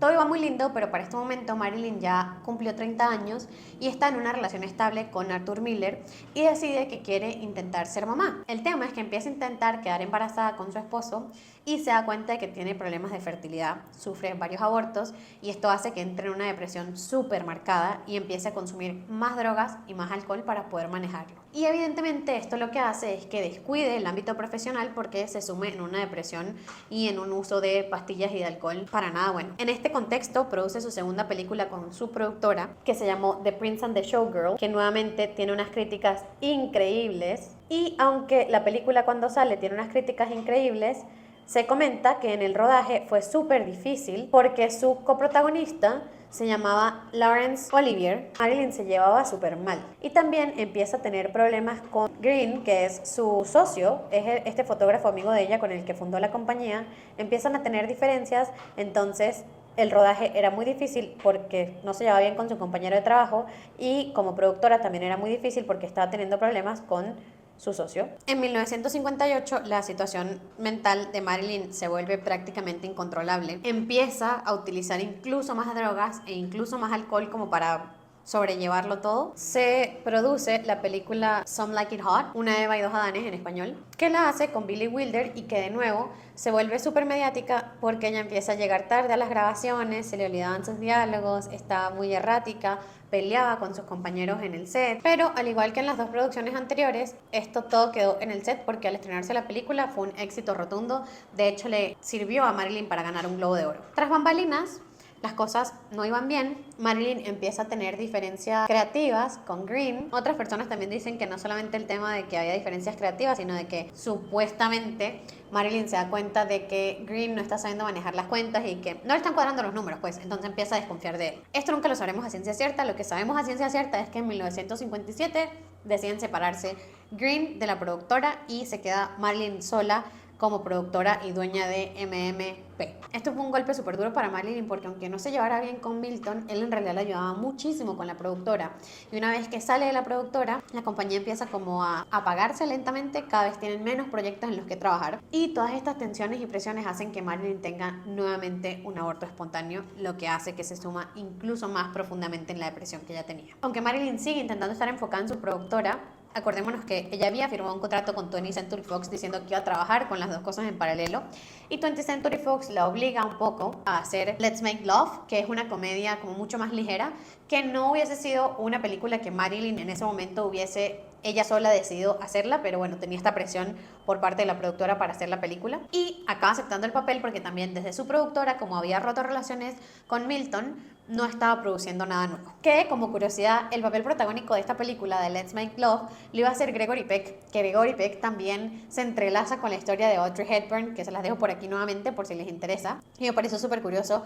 Todo iba muy lindo, pero para este momento Marilyn ya cumplió 30 años y está en una relación estable con Arthur Miller y decide que quiere intentar ser mamá. El tema es que empieza a intentar quedar embarazada con su esposo y se da cuenta de que tiene problemas de fertilidad, sufre varios abortos y esto hace que entre en una depresión súper marcada y empiece a consumir más drogas y más alcohol para poder manejarlo. Y evidentemente esto lo que hace es que descuide el ámbito profesional porque se sume en una depresión y en un uso de pastillas y de alcohol para nada bueno. En este contexto produce su segunda película con su productora que se llamó The Prince and the Showgirl, que nuevamente tiene unas críticas increíbles y aunque la película cuando sale tiene unas críticas increíbles, se comenta que en el rodaje fue súper difícil porque su coprotagonista se llamaba Laurence Olivier. Marilyn se llevaba súper mal y también empieza a tener problemas con Green, que es su socio, es este fotógrafo amigo de ella con el que fundó la compañía. Empiezan a tener diferencias, entonces el rodaje era muy difícil porque no se llevaba bien con su compañero de trabajo y como productora también era muy difícil porque estaba teniendo problemas con su socio. En 1958 la situación mental de Marilyn se vuelve prácticamente incontrolable. Empieza a utilizar incluso más drogas e incluso más alcohol como para sobrellevarlo todo. Se produce la película Some Like It Hot, Una Eva y dos Adanes en español, que la hace con Billie Wilder y que de nuevo se vuelve súper mediática porque ella empieza a llegar tarde a las grabaciones, se le olvidaban sus diálogos, estaba muy errática, peleaba con sus compañeros en el set, pero al igual que en las dos producciones anteriores, esto todo quedó en el set porque al estrenarse la película fue un éxito rotundo. De hecho, le sirvió a Marilyn para ganar un Globo de Oro. Tras bambalinas, las cosas no iban bien. Marilyn empieza a tener diferencias creativas con Green. Otras personas también dicen que no solamente el tema de que había diferencias creativas, sino de que supuestamente Marilyn se da cuenta de que Green no está sabiendo manejar las cuentas y que no le están cuadrando los números, pues entonces empieza a desconfiar de él. Esto nunca lo sabremos a ciencia cierta. Lo que sabemos a ciencia cierta es que en 1957 deciden separarse Green de la productora y se queda Marilyn sola como productora y dueña de MMP. Esto fue un golpe súper duro para Marilyn porque aunque no se llevara bien con Milton, él en realidad la ayudaba muchísimo con la productora. Y una vez que sale de la productora, la compañía empieza como a apagarse lentamente, cada vez tienen menos proyectos en los que trabajar. Y todas estas tensiones y presiones hacen que Marilyn tenga nuevamente un aborto espontáneo, lo que hace que se suma incluso más profundamente en la depresión que ella tenía. Aunque Marilyn sigue intentando estar enfocada en su productora, acordémonos que ella había firmado un contrato con 20th Century Fox diciendo que iba a trabajar con las dos cosas en paralelo y 20th Century Fox la obliga un poco a hacer Let's Make Love, que es una comedia como mucho más ligera, que no hubiese sido una película que Marilyn en ese momento hubiese ella sola decidido hacerla, pero bueno, tenía esta presión por parte de la productora para hacer la película y acaba aceptando el papel porque también desde su productora, como había roto relaciones con Milton, no estaba produciendo nada nuevo. Que, como curiosidad, el papel protagónico de esta película de Let's Make Love lo iba a hacer Gregory Peck, que Gregory Peck también se entrelaza con la historia de Audrey Hepburn, que se las dejo por aquí nuevamente por si les interesa. Y me pareció súper curioso.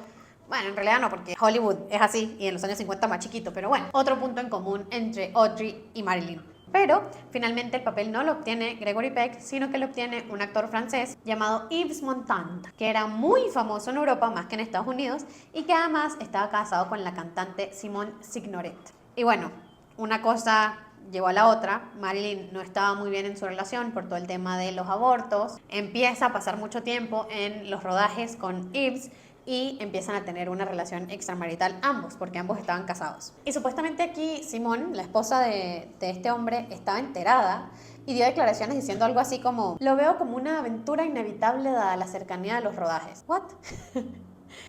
Bueno, en realidad no, porque Hollywood es así y en los años 50 más chiquito, pero bueno, otro punto en común entre Audrey y Marilyn. Pero finalmente el papel no lo obtiene Gregory Peck, sino que lo obtiene un actor francés llamado Yves Montand, que era muy famoso en Europa más que en Estados Unidos y que además estaba casado con la cantante Simone Signoret. Y bueno, una cosa llevó a la otra. Marilyn no estaba muy bien en su relación por todo el tema de los abortos. Empieza a pasar mucho tiempo en los rodajes con Yves y empiezan a tener una relación extramarital ambos, porque ambos estaban casados. Y supuestamente aquí Simone, la esposa de este hombre, estaba enterada y dio declaraciones diciendo algo así como: lo veo como una aventura inevitable dada la cercanía de los rodajes. ¿What?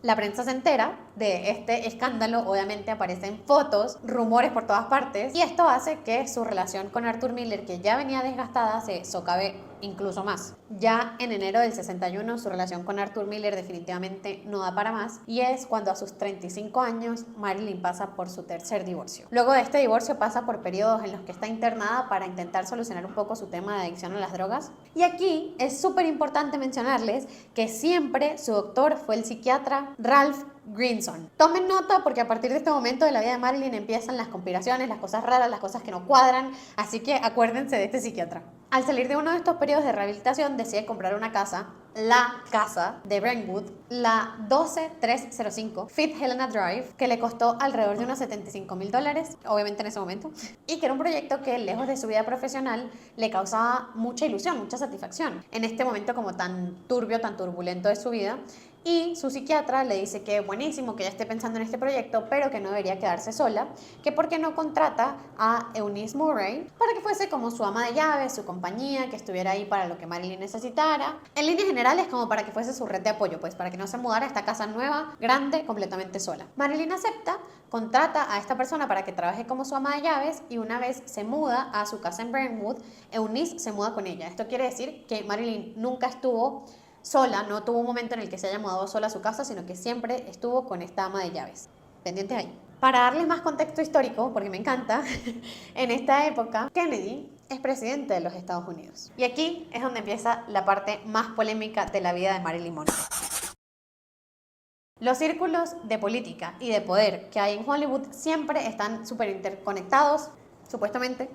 La prensa se entera de este escándalo, obviamente aparecen fotos, rumores por todas partes, y esto hace que su relación con Arthur Miller, que ya venía desgastada, se socave incluso más. Ya en enero del 61 su relación con Arthur Miller definitivamente no da para más y es cuando a sus 35 años Marilyn pasa por su tercer divorcio. Luego de este divorcio pasa por periodos en los que está internada para intentar solucionar un poco su tema de adicción a las drogas. Y aquí es súper importante mencionarles que siempre su doctor fue el psiquiatra Ralph Grinson. Tomen nota porque a partir de este momento de la vida de Marilyn empiezan las conspiraciones, las cosas raras, las cosas que no cuadran, así que acuérdense de este psiquiatra. Al salir de uno de estos periodos de rehabilitación decide comprar una casa, la casa de Brentwood, la 12305 Fit Helena Drive, que le costó alrededor de unos $75,000, obviamente en ese momento, y que era un proyecto que lejos de su vida profesional le causaba mucha ilusión, mucha satisfacción, en este momento como tan turbio, tan turbulento de su vida. Y su psiquiatra le dice que buenísimo que ella esté pensando en este proyecto, pero que no debería quedarse sola, que por qué no contrata a Eunice Murray para que fuese como su ama de llaves, su compañía, que estuviera ahí para lo que Marilyn necesitara. En líneas generales generales como para que fuese su red de apoyo, pues para que no se mudara a esta casa nueva, grande, completamente sola. Marilyn acepta, contrata a esta persona para que trabaje como su ama de llaves y una vez se muda a su casa en Brentwood, Eunice se muda con ella. Esto quiere decir que Marilyn nunca estuvo sola, no tuvo un momento en el que se haya mudado sola a su casa, sino que siempre estuvo con esta ama de llaves. Pendientes ahí. Para darles más contexto histórico, porque me encanta, en esta época Kennedy es presidente de los Estados Unidos. Y aquí es donde empieza la parte más polémica de la vida de Marilyn Monroe. Los círculos de política y de poder que hay en Hollywood siempre están súper interconectados, supuestamente.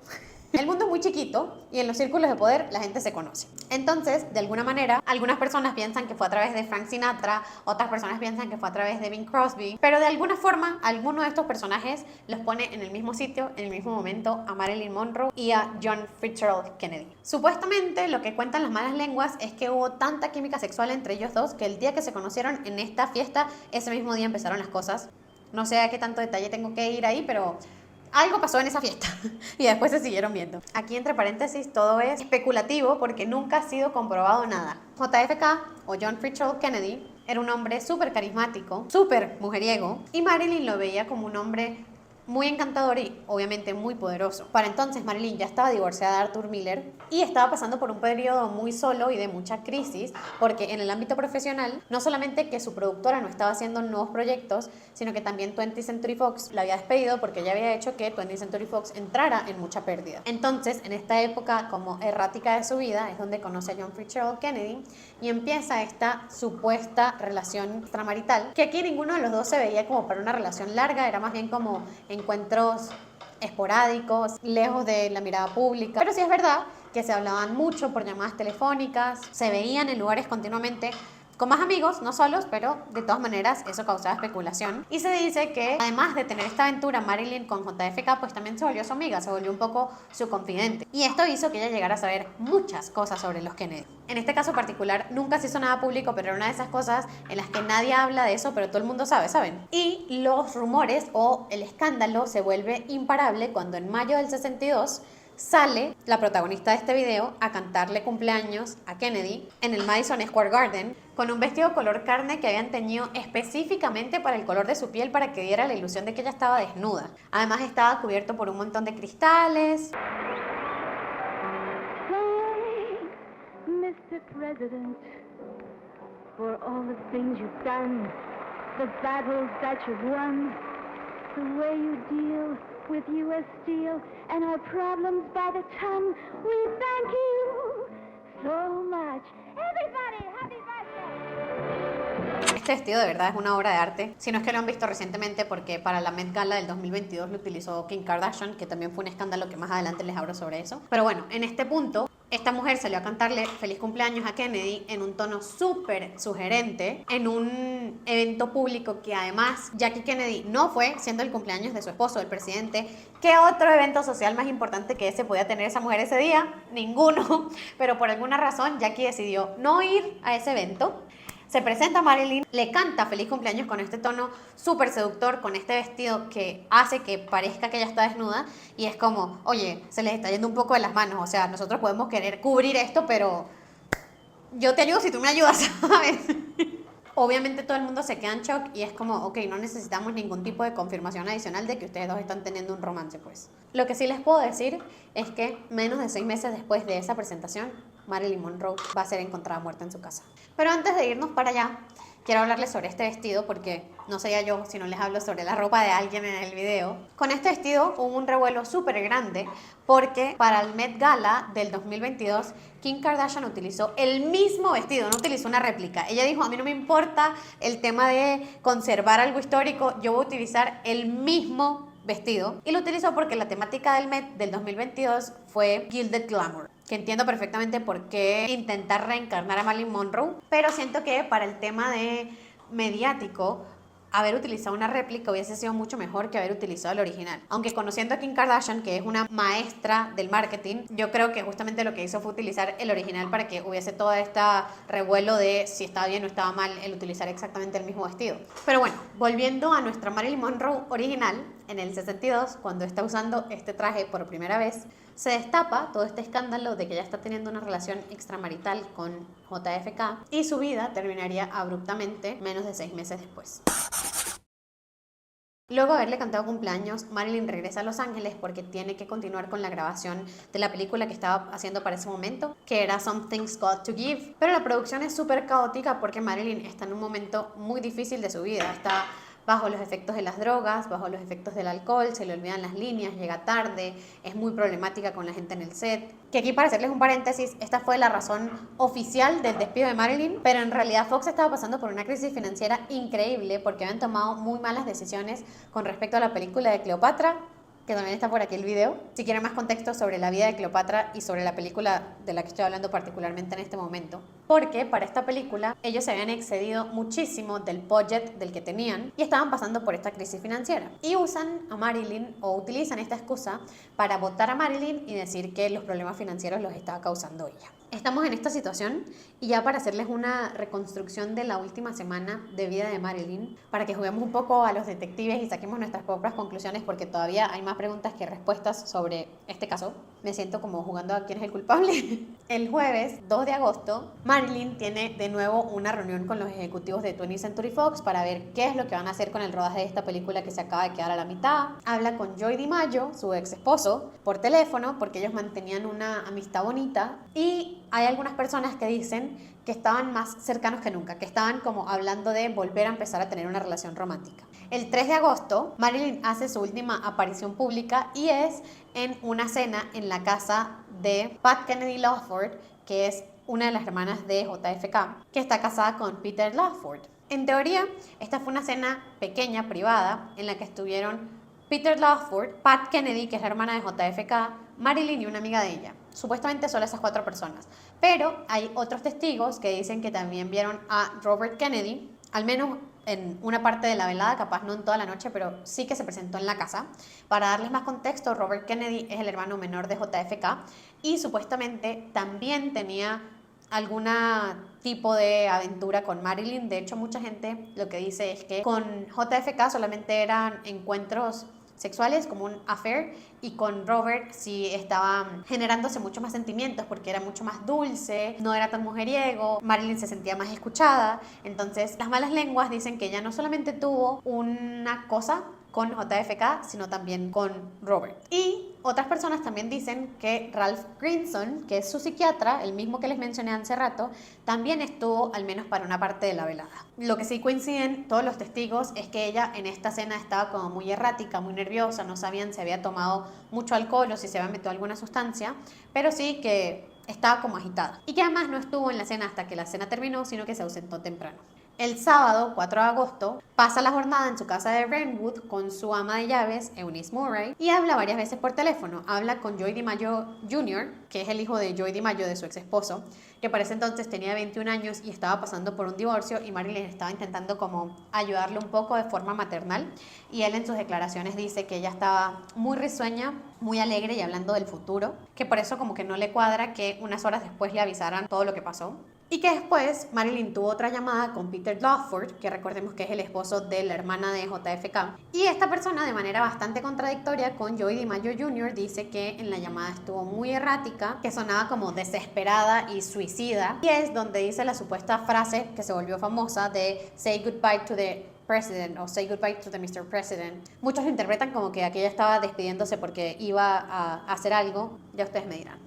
El mundo es muy chiquito y en los círculos de poder la gente se conoce. Entonces, de alguna manera, algunas personas piensan que fue a través de Frank Sinatra, otras personas piensan que fue a través de Bing Crosby, pero de alguna forma, alguno de estos personajes los pone en el mismo sitio, en el mismo momento, a Marilyn Monroe y a John Fitzgerald Kennedy. Supuestamente, lo que cuentan las malas lenguas es que hubo tanta química sexual entre ellos dos que el día que se conocieron en esta fiesta, ese mismo día empezaron las cosas. No sé a qué tanto detalle tengo que ir ahí, pero algo pasó en esa fiesta y después se siguieron viendo. Aquí entre paréntesis todo es especulativo porque nunca ha sido comprobado nada. JFK o John Fitzgerald Kennedy era un hombre súper carismático, súper mujeriego y Marilyn lo veía como un hombre muy encantador y obviamente muy poderoso. Para entonces Marilyn ya estaba divorciada de Arthur Miller y estaba pasando por un periodo muy solo y de mucha crisis porque en el ámbito profesional no solamente que su productora no estaba haciendo nuevos proyectos, sino que también 20th Century Fox la había despedido porque ya había hecho que 20th Century Fox entrara en mucha pérdida. Entonces en esta época como errática de su vida es donde conoce a John Fitzgerald Kennedy y empieza esta supuesta relación extramarital que aquí ninguno de los dos se veía como para una relación larga, era más bien como encuentros esporádicos, lejos de la mirada pública. Pero sí es verdad que se hablaban mucho por llamadas telefónicas, se veían en lugares continuamente con más amigos, no solos, pero de todas maneras eso causaba especulación. Y se dice que además de tener esta aventura, Marilyn con JFK pues también se volvió su amiga, se volvió un poco su confidente. Y esto hizo que ella llegara a saber muchas cosas sobre los Kennedy. En este caso particular nunca se hizo nada público, pero era una de esas cosas en las que nadie habla de eso, pero todo el mundo sabe, ¿saben? Y los rumores o el escándalo se vuelve imparable cuando en mayo del 62 sale la protagonista de este video a cantarle cumpleaños a Kennedy en el Madison Square Garden con un vestido color carne que habían teñido específicamente para el color de su piel para que diera la ilusión de que ella estaba desnuda. Además estaba cubierto por un montón de cristales. Mr. President, for all the things you've done, the battles that you've won, the way you deal with U.S. Steel and our problems by the ton, we thank you so much. Everybody, happy birthday! Este vestido de verdad es una obra de arte, si no es que lo han visto recientemente porque para la Met Gala del 2022 lo utilizó Kim Kardashian, que también fue un escándalo que más adelante les hablo sobre eso. Pero bueno, en este punto esta mujer salió a cantarle feliz cumpleaños a Kennedy en un tono súper sugerente, en un evento público que además Jackie Kennedy no fue, siendo el cumpleaños de su esposo, el presidente. ¿Qué otro evento social más importante que ese podía tener esa mujer ese día? Ninguno, pero por alguna razón Jackie decidió no ir a ese evento. Se presenta Marilyn, le canta feliz cumpleaños con este tono súper seductor, con este vestido que hace que parezca que ella está desnuda y es como, oye, se les está yendo un poco de las manos, o sea, nosotros podemos querer cubrir esto, pero yo te ayudo si tú me ayudas, ¿sabes? Obviamente todo el mundo se queda en shock y es como, ok, no necesitamos ningún tipo de confirmación adicional de que ustedes dos están teniendo un romance, pues. Lo que sí les puedo decir es que menos de 6 meses después de esa presentación, Marilyn Monroe va a ser encontrada muerta en su casa. Pero antes de irnos para allá, quiero hablarles sobre este vestido porque no sería yo si no les hablo sobre la ropa de alguien en el video. Con este vestido hubo un revuelo súper grande porque para el Met Gala del 2022 Kim Kardashian utilizó el mismo vestido, no utilizó una réplica. Ella dijo, a mí no me importa el tema de conservar algo histórico, yo voy a utilizar el mismo vestido. Y lo utilizó porque la temática del Met del 2022 fue Gilded Glamour, que entiendo perfectamente por qué intentar reencarnar a Marilyn Monroe, pero siento que para el tema de mediático, haber utilizado una réplica hubiese sido mucho mejor que haber utilizado el original. Aunque conociendo a Kim Kardashian, que es una maestra del marketing, yo creo que justamente lo que hizo fue utilizar el original para que hubiese todo este revuelo de si estaba bien o estaba mal el utilizar exactamente el mismo vestido. Pero bueno, volviendo a nuestra Marilyn Monroe original, en el 62, cuando está usando este traje por primera vez, se destapa todo este escándalo de que ella está teniendo una relación extramarital con JFK y su vida terminaría abruptamente menos de 6 meses después. Luego de haberle cantado cumpleaños, Marilyn regresa a Los Ángeles porque tiene que continuar con la grabación de la película que estaba haciendo para ese momento, que era Something's Got to Give. Pero la producción es súper caótica porque Marilyn está en un momento muy difícil de su vida. Está bajo los efectos de las drogas, bajo los efectos del alcohol, se le olvidan las líneas, llega tarde, es muy problemática con la gente en el set. Que aquí, para hacerles un paréntesis, esta fue la razón oficial del despido de Marilyn, pero en realidad Fox estaba pasando por una crisis financiera increíble porque habían tomado muy malas decisiones con respecto a la película de Cleopatra, que también está por aquí el video. Si quieren más contexto sobre la vida de Cleopatra y sobre la película de la que estoy hablando particularmente en este momento. Porque para esta película ellos se habían excedido muchísimo del budget del que tenían y estaban pasando por esta crisis financiera. Y usan a Marilyn, o utilizan esta excusa para votar a Marilyn y decir que los problemas financieros los estaba causando ella. Estamos en esta situación y ya para hacerles una reconstrucción de la última semana de vida de Marilyn, para que juguemos un poco a los detectives y saquemos nuestras propias conclusiones, porque todavía hay más preguntas que respuestas sobre este caso. Me siento como jugando a quién es el culpable. El jueves 2 de agosto, Marilyn tiene de nuevo una reunión con los ejecutivos de 20th Century Fox para ver qué es lo que van a hacer con el rodaje de esta película que se acaba de quedar a la mitad. Habla con Joey DiMaggio, su ex esposo, por teléfono, porque ellos mantenían una amistad bonita, y hay algunas personas que dicen que estaban más cercanos que nunca, que estaban como hablando de volver a empezar a tener una relación romántica. El 3 de agosto, Marilyn hace su última aparición pública y es en una cena en la casa de Pat Kennedy Lawford, que es una de las hermanas de JFK, que está casada con Peter Lawford. En teoría, esta fue una cena pequeña, privada, en la que estuvieron Peter Lawford, Pat Kennedy, que es la hermana de JFK, Marilyn y una amiga de ella. Supuestamente solo esas 4 personas. Pero hay otros testigos que dicen que también vieron a Robert Kennedy, al menos en una parte de la velada, capaz no en toda la noche, pero sí que se presentó en la casa. Para darles más contexto, Robert Kennedy es el hermano menor de JFK y supuestamente también tenía algún tipo de aventura con Marilyn. De hecho, mucha gente lo que dice es que con JFK solamente eran encuentros sexuales, como un affair, y con Robert sí estaban generándose mucho más sentimientos porque era mucho más dulce, no era tan mujeriego, Marilyn se sentía más escuchada. Entonces las malas lenguas dicen que ella no solamente tuvo una cosa con JFK, sino también con Robert. Y otras personas también dicen que Ralph Grinson, que es su psiquiatra, el mismo que les mencioné hace rato, también estuvo al menos para una parte de la velada. Lo que sí coinciden todos los testigos es que ella en esta cena estaba como muy errática, muy nerviosa, no sabían si había tomado mucho alcohol o si se había metido alguna sustancia, pero sí que estaba como agitada. Y que además no estuvo en la cena hasta que la cena terminó, sino que se ausentó temprano. El sábado, 4 de agosto, pasa la jornada en su casa de Brentwood con su ama de llaves, Eunice Murray, y habla varias veces por teléfono. Habla con Joey DiMaggio Jr., que es el hijo de Joey DiMaggio, de su ex esposo, que para ese entonces tenía 21 años y estaba pasando por un divorcio, y Marilyn estaba intentando como ayudarle un poco de forma maternal, y él en sus declaraciones dice que ella estaba muy risueña, muy alegre y hablando del futuro, que por eso como que no le cuadra que unas horas después le avisaran todo lo que pasó. Y que después Marilyn tuvo otra llamada con Peter Lawford, que recordemos que es el esposo de la hermana de JFK. Y esta persona, de manera bastante contradictoria con Joey DiMaggio Jr., dice que en la llamada estuvo muy errática, que sonaba como desesperada y suicida. Y es donde dice la supuesta frase que se volvió famosa de "Say goodbye to the President" o "Say goodbye to the Mr. President". Muchos lo interpretan como que aquella estaba despidiéndose porque iba a hacer algo. Ya ustedes me dirán.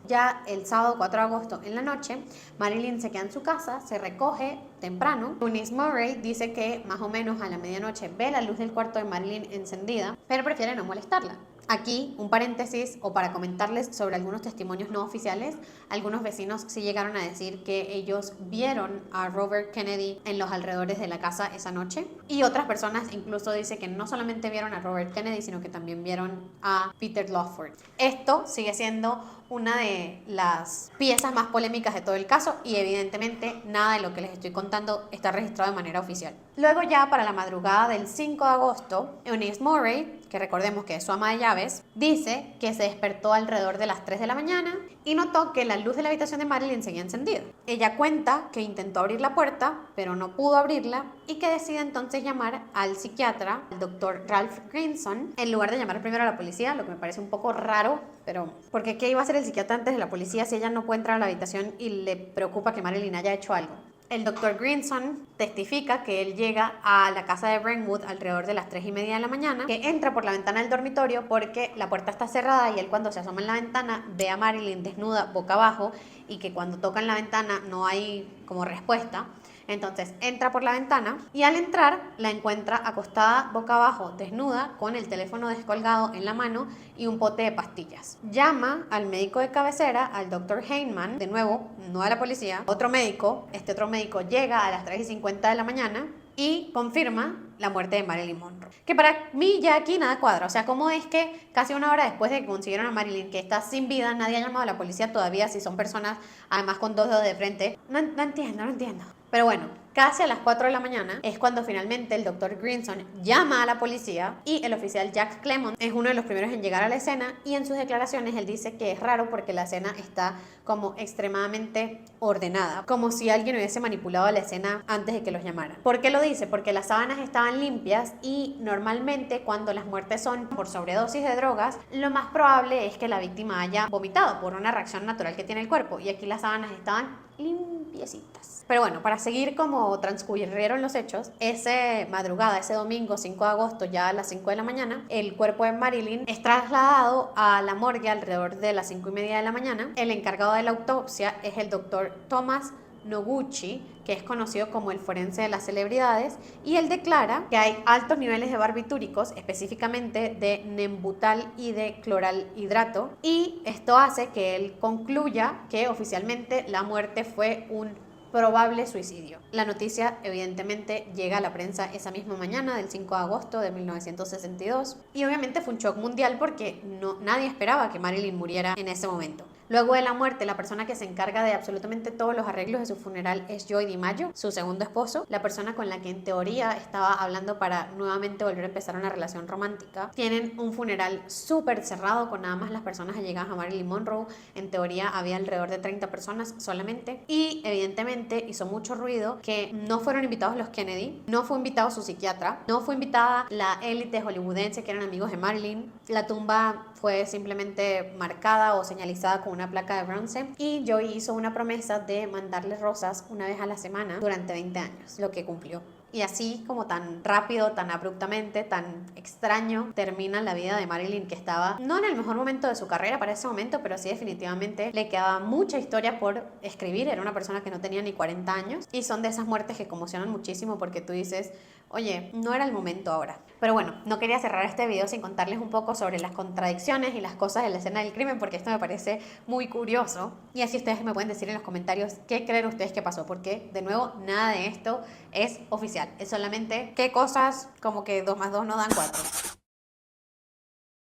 Ya el sábado 4 de agosto en la noche, Marilyn se queda en su casa, se recoge temprano. Eunice Murray dice que más o menos a la medianoche ve la luz del cuarto de Marilyn encendida, pero prefiere no molestarla. Aquí, un paréntesis, o para comentarles sobre algunos testimonios no oficiales, algunos vecinos sí llegaron a decir que ellos vieron a Robert Kennedy en los alrededores de la casa esa noche, y otras personas incluso dicen que no solamente vieron a Robert Kennedy, sino que también vieron a Peter Lawford. Esto sigue siendo una de las piezas más polémicas de todo el caso, y evidentemente nada de lo que les estoy contando está registrado de manera oficial. Luego ya para la madrugada del 5 de agosto, Eunice Murray, que recordemos que es su ama de llaves, dice que se despertó alrededor de las 3 de la mañana y notó que la luz de la habitación de Marilyn seguía encendida. Ella cuenta que intentó abrir la puerta, pero no pudo abrirla y que decide entonces llamar al psiquiatra, el doctor Ralph Grinson, en lugar de llamar primero a la policía, lo que me parece un poco raro, pero porque ¿qué iba a hacer el psiquiatra antes de la policía si ella no puede entrar a la habitación y le preocupa que Marilyn haya hecho algo? El doctor Grinson testifica que él llega a la casa de Brentwood alrededor de las 3:30 de la mañana, que entra por la ventana del dormitorio porque la puerta está cerrada y él cuando se asoma en la ventana ve a Marilyn desnuda boca abajo y que cuando tocan la ventana no hay como respuesta. Entonces entra por la ventana y al entrar la encuentra acostada boca abajo, desnuda, con el teléfono descolgado en la mano y un pote de pastillas. Llama al médico de cabecera, al Dr. Heinemann, de nuevo, no a la policía, otro médico. Este otro médico llega a las 3:50 de la mañana y confirma la muerte de Marilyn Monroe. Que para mí ya aquí nada cuadra. O sea, ¿cómo es que casi una hora después de que consiguieron a Marilyn, que está sin vida, nadie ha llamado a la policía todavía si son personas, además con dos dedos de frente? No entiendo. Pero bueno, casi a las 4 de la mañana es cuando finalmente el doctor Grinson llama a la policía y el oficial Jack Clemons es uno de los primeros en llegar a la escena y en sus declaraciones él dice que es raro porque la escena está como extremadamente ordenada, como si alguien hubiese manipulado la escena antes de que los llamaran. ¿Por qué lo dice? Porque las sábanas estaban limpias y normalmente cuando las muertes son por sobredosis de drogas, lo más probable es que la víctima haya vomitado por una reacción natural que tiene el cuerpo y aquí las sábanas estaban limpiecitas. Pero bueno, para seguir como transcurrieron los hechos, ese madrugada, ese domingo 5 de agosto, ya a las 5 de la mañana, el cuerpo de Marilyn es trasladado a la morgue alrededor de las 5:30 de la mañana. El encargado de la autopsia es el doctor Thomas Noguchi, que es conocido como el forense de las celebridades, y él declara que hay altos niveles de barbitúricos, específicamente de nembutal y de cloral hidrato, y esto hace que él concluya que oficialmente la muerte fue un probable suicidio. La noticia evidentemente llega a la prensa esa misma mañana del 5 de agosto de 1962 y obviamente fue un shock mundial porque nadie esperaba que Marilyn muriera en ese momento. Luego de la muerte, la persona que se encarga de absolutamente todos los arreglos de su funeral es Joey DiMaggio, su segundo esposo, la persona con la que en teoría estaba hablando para nuevamente volver a empezar una relación romántica. Tienen un funeral súper cerrado con nada más las personas allegadas a Marilyn Monroe. En teoría había alrededor de 30 personas solamente y evidentemente hizo mucho ruido que no fueron invitados los Kennedy, no fue invitado su psiquiatra, no fue invitada la élite hollywoodense que eran amigos de Marilyn. La tumba fue simplemente marcada o señalizada con una placa de bronce y Joey hizo una promesa de mandarle rosas una vez a la semana durante 20 años, lo que cumplió. Y así como tan rápido, tan abruptamente, tan extraño, termina la vida de Marilyn, que estaba no en el mejor momento de su carrera para ese momento, pero sí definitivamente le quedaba mucha historia por escribir. Era una persona que no tenía ni 40 años y son de esas muertes que conmocionan muchísimo porque tú dices, oye, no era el momento ahora. Pero bueno, no quería cerrar este video sin contarles un poco sobre las contradicciones y las cosas de la escena del crimen porque esto me parece muy curioso. Y así ustedes me pueden decir en los comentarios qué creen ustedes que pasó, porque de nuevo nada de esto es oficial. Es solamente qué cosas como que 2 más 2 no dan 4.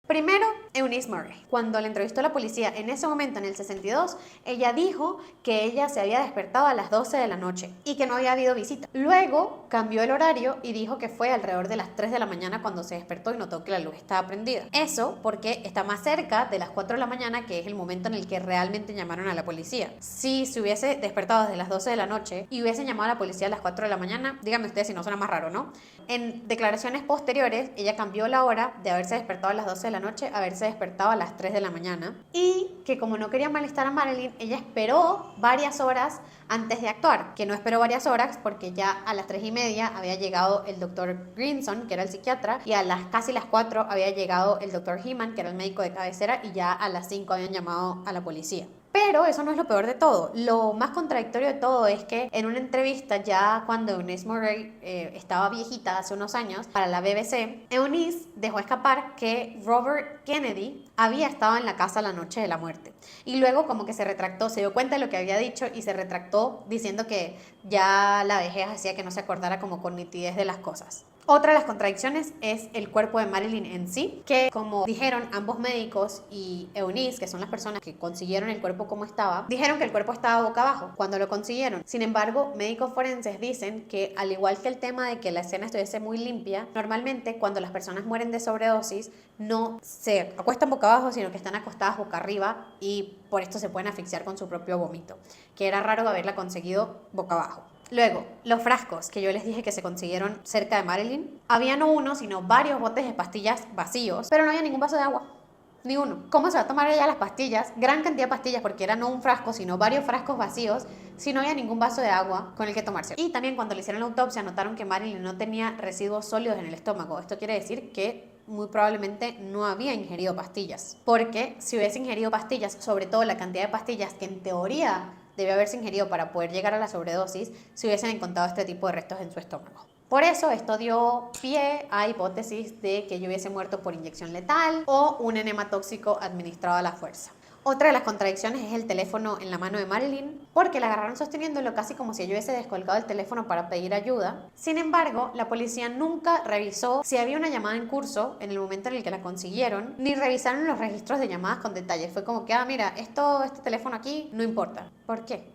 Primero, Eunice Murray. Cuando le entrevistó a la policía en ese momento, en el 62, ella dijo que ella se había despertado a las 12 de la noche y que no había habido visita. Luego cambió el horario y dijo que fue alrededor de las 3 de la mañana cuando se despertó y notó que la luz estaba prendida. Eso porque está más cerca de las 4 de la mañana, que es el momento en el que realmente llamaron a la policía. Si se hubiese despertado desde las 12 de la noche y hubiesen llamado a la policía a las 4 de la mañana, díganme ustedes si no suena más raro, ¿no? En declaraciones posteriores, ella cambió la hora de haberse despertado a las 12 de la noche a haberse despertado a las 3 de la mañana y que como no quería molestar a Marilyn, ella esperó varias horas antes de actuar, que no esperó varias horas porque ya a las 3:30 había llegado el doctor Grinson, que era el psiquiatra, y a casi las 4 había llegado el doctor Heinemann, que era el médico de cabecera, y ya a las 5 habían llamado a la policía. Pero eso no es lo peor de todo. Lo más contradictorio de todo es que en una entrevista ya cuando Eunice Murray estaba viejita hace unos años para la BBC, Eunice dejó escapar que Robert Kennedy había estado en la casa la noche de la muerte. Y luego como que se retractó, se dio cuenta de lo que había dicho y se retractó diciendo que ya la vejez hacía que no se acordara como con nitidez de las cosas. Otra de las contradicciones es el cuerpo de Marilyn en sí, que como dijeron ambos médicos y Eunice, que son las personas que consiguieron el cuerpo como estaba, dijeron que el cuerpo estaba boca abajo cuando lo consiguieron. Sin embargo, médicos forenses dicen que al igual que el tema de que la escena estuviese muy limpia, normalmente cuando las personas mueren de sobredosis no se acuestan boca abajo, sino que están acostadas boca arriba y por esto se pueden asfixiar con su propio vómito, que era raro haberla conseguido boca abajo. Luego, los frascos que yo les dije que se consiguieron cerca de Marilyn. Había no uno, sino varios botes de pastillas vacíos, pero no había ningún vaso de agua. Ni uno. ¿Cómo se va a tomar ella las pastillas? Gran cantidad de pastillas, porque era no un frasco, sino varios frascos vacíos, si no había ningún vaso de agua con el que tomarse. Y también cuando le hicieron la autopsia notaron que Marilyn no tenía residuos sólidos en el estómago. Esto quiere decir que muy probablemente no había ingerido pastillas. Porque si hubiese ingerido pastillas, sobre todo la cantidad de pastillas que en teoría debe haberse ingerido para poder llegar a la sobredosis, se hubiesen encontrado este tipo de restos en su estómago. Por eso esto dio pie a hipótesis de que yo hubiese muerto por inyección letal o un enema tóxico administrado a la fuerza. Otra de las contradicciones es el teléfono en la mano de Marilyn, porque la agarraron sosteniéndolo casi como si yo hubiese descolgado el teléfono para pedir ayuda. Sin embargo, la policía nunca revisó si había una llamada en curso en el momento en el que la consiguieron, ni revisaron los registros de llamadas con detalles. Fue como que, mira, este teléfono aquí no importa. ¿Por qué?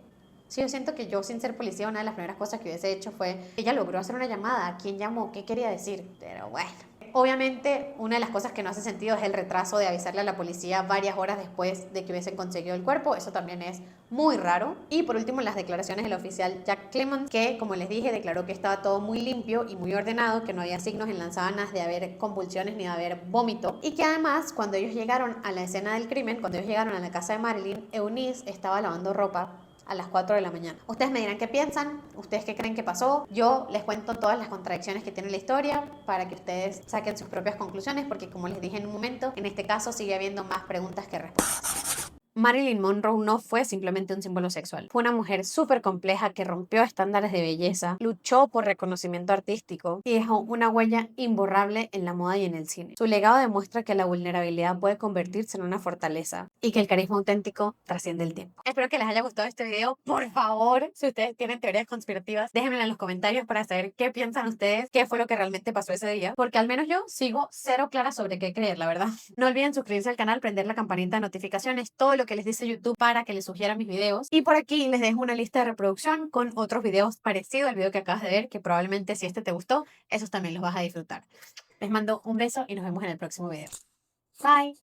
Sí, yo siento que yo, sin ser policía, una de las primeras cosas que hubiese hecho fue, ella logró hacer una llamada, ¿a quién llamó? ¿Qué quería decir? Pero bueno. Obviamente, una de las cosas que no hace sentido es el retraso de avisarle a la policía varias horas después de que hubiesen conseguido el cuerpo. Eso también es muy raro. Y por último, las declaraciones del oficial Jack Clemons, que, como les dije, declaró que estaba todo muy limpio y muy ordenado, que no había signos en las sábanas de haber convulsiones ni de haber vómito. Y que además, cuando ellos llegaron a la escena del crimen, cuando ellos llegaron a la casa de Marilyn, Eunice estaba lavando ropa a las 4 de la mañana. Ustedes me dirán qué piensan, ustedes qué creen que pasó. Yo les cuento todas las contradicciones que tiene la historia para que ustedes saquen sus propias conclusiones, porque como les dije en un momento, en este caso sigue habiendo más preguntas que respuestas. Marilyn Monroe no fue simplemente un símbolo sexual. Fue una mujer súper compleja que rompió estándares de belleza, luchó por reconocimiento artístico y dejó una huella imborrable en la moda y en el cine. Su legado demuestra que la vulnerabilidad puede convertirse en una fortaleza y que el carisma auténtico trasciende el tiempo. Espero que les haya gustado este video. Por favor, si ustedes tienen teorías conspirativas, déjenmela en los comentarios para saber qué piensan ustedes, qué fue lo que realmente pasó ese día, porque al menos yo sigo cero clara sobre qué creer, la verdad. No olviden suscribirse al canal, prender la campanita de notificaciones, todo lo que les dice YouTube para que les sugieran mis videos. Y por aquí les dejo una lista de reproducción con otros videos parecidos al video que acabas de ver, que probablemente si este te gustó, esos también los vas a disfrutar. Les mando un beso y nos vemos en el próximo video. Bye.